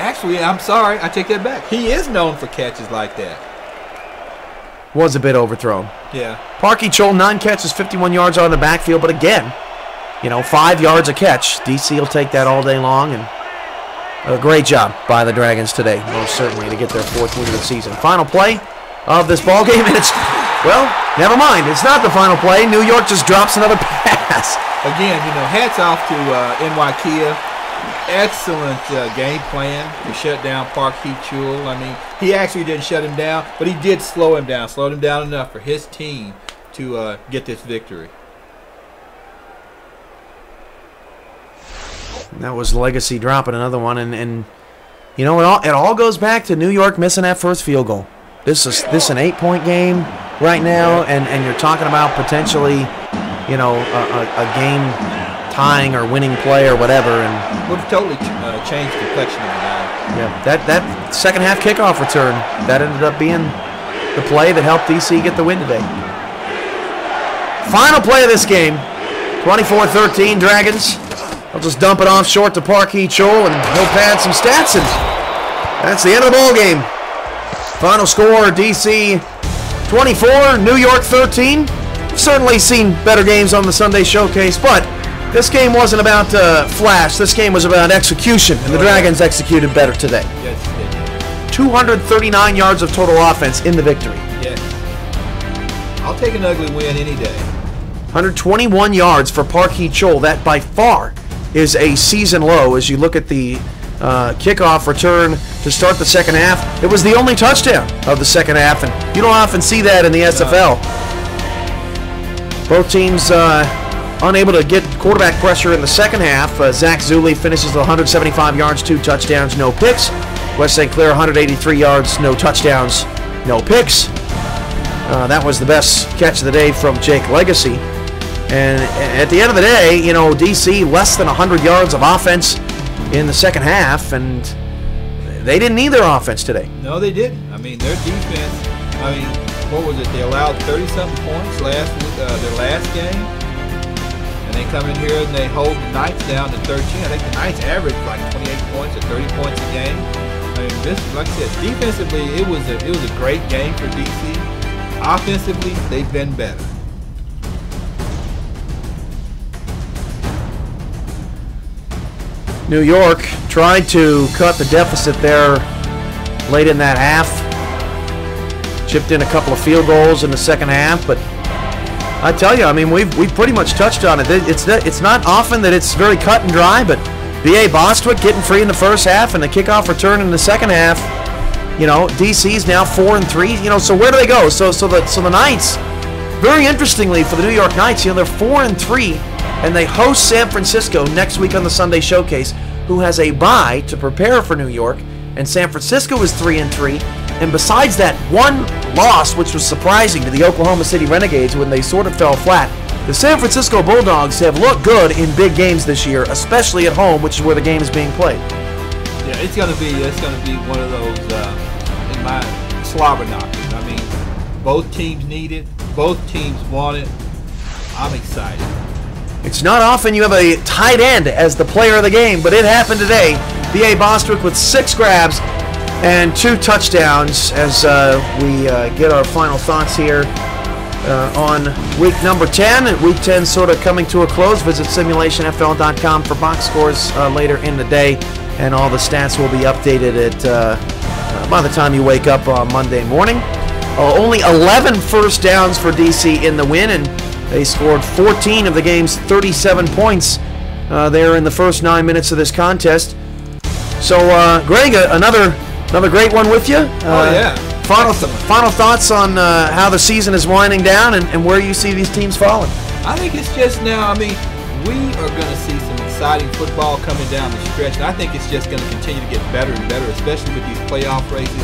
Actually, I'm sorry. I take that back. He is known for catches like that. Was a bit overthrown. Yeah. Parky Chol, 9 catches, 51 yards on the backfield, but again, 5 yards a catch. DC will take that all day long, and A great job by the Dragons today, most certainly, to get their 4th win of the season. Final play of this ball game, and it's, well, never mind. It's not the final play. New York just drops another pass. Again, hats off to NY Kia. Excellent game plan to shut down Park Hee-Chul. I mean, he actually didn't shut him down, but he did slow him down. Slowed him down enough for his team to get this victory. And that was Legacy dropping another one, and it all goes back to New York missing that first field goal. This is an 8-point game right now, and you're talking about potentially, a game tying or winning play or whatever, and would have totally changed the complexion of the game. Yeah, that second half kickoff return that ended up being the play that helped DC get the win today. Final play of this game, 24-13 Dragons. I'll just dump it off short to Park Hee-Chul, and he'll pad some stats, and that's the end of the ball game. Final score: DC 24, New York 13. We've certainly seen better games on the Sunday Showcase, but this game wasn't about flash. This game was about execution, and the Dragons executed better today. Yes, they did. 239 yards of total offense in the victory. Yes. I'll take an ugly win any day. 121 yards for Park Hee-Chul. That by far is a season low as you look at the kickoff return to start the second half. It was the only touchdown of the second half, and you don't often see that in the SFL. Both teams unable to get quarterback pressure in the second half. Zach Zuley finishes with 175 yards, 2 touchdowns, no picks. West St. Clair 183 yards, no touchdowns, no picks. That was the best catch of the day from Jake Legacy. And at the end of the day, DC less than 100 yards of offense in the second half, and they didn't need their offense today. No, they didn't. I mean, their defense, what was it? They allowed 30-something points their last game. And they come in here and they hold the Knights down to 13. I think the Knights averaged like 28 points or 30 points a game. I mean, this, like I said, defensively, it was a great game for DC. Offensively, they've been better. New York tried to cut the deficit there late in that half. Chipped in a couple of field goals in the second half, but I tell you, we've pretty much touched on it. It's not often that it's very cut and dry, but B.A. Bostwick getting free in the first half and the kickoff return in the second half. DC's now 4-3. So where do they go? So the Knights, very interestingly for the New York Knights, they're 4-3. And they host San Francisco next week on the Sunday Showcase, who has a bye to prepare for New York. And San Francisco is 3-3. And besides that one loss, which was surprising to the Oklahoma City Renegades when they sort of fell flat, the San Francisco Bulldogs have looked good in big games this year, especially at home, which is where the game is being played. Yeah, it's gonna be one of those in my slobber knockers. Both teams need it. Both teams want it. I'm excited. It's not often you have a tight end as the player of the game, but it happened today. B.A. Bostwick with 6 grabs and 2 touchdowns as we get our final thoughts here on week number 10. Week 10 sort of coming to a close. Visit simulationfl.com for box scores later in the day, and all the stats will be updated at by the time you wake up on Monday morning. Only 11 first downs for DC in the win, and they scored 14 of the game's 37 points there in the first 9 minutes of this contest. So, Greg, another great one with you. Yeah. Final thoughts on how the season is winding down and where you see these teams falling. I think it's just now, we are going to see some exciting football coming down the stretch, and I think it's just going to continue to get better and better, especially with these playoff races.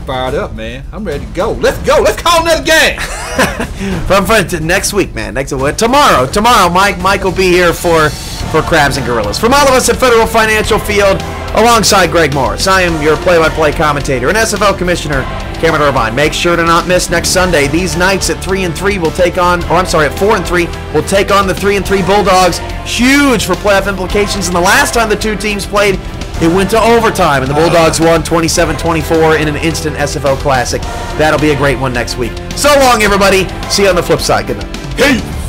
Fired up, man. I'm ready to go. Let's go. Let's call another game. From next week, man. Tomorrow, Mike will be here for Crabs and Gorillas. From all of us at Federal Financial Field, alongside Greg Morris, I am your play-by-play commentator and SFL Commissioner Cameron Irvine. Make sure to not miss next Sunday. These Knights at 3-3 will take on, at 4-3 will take on the 3-3 Bulldogs. Huge for playoff implications. And the last time the two teams played, it went to overtime, and the Bulldogs won 27-24 in an instant SFL Classic. That'll be a great one next week. So long, everybody. See you on the flip side. Good night. Peace.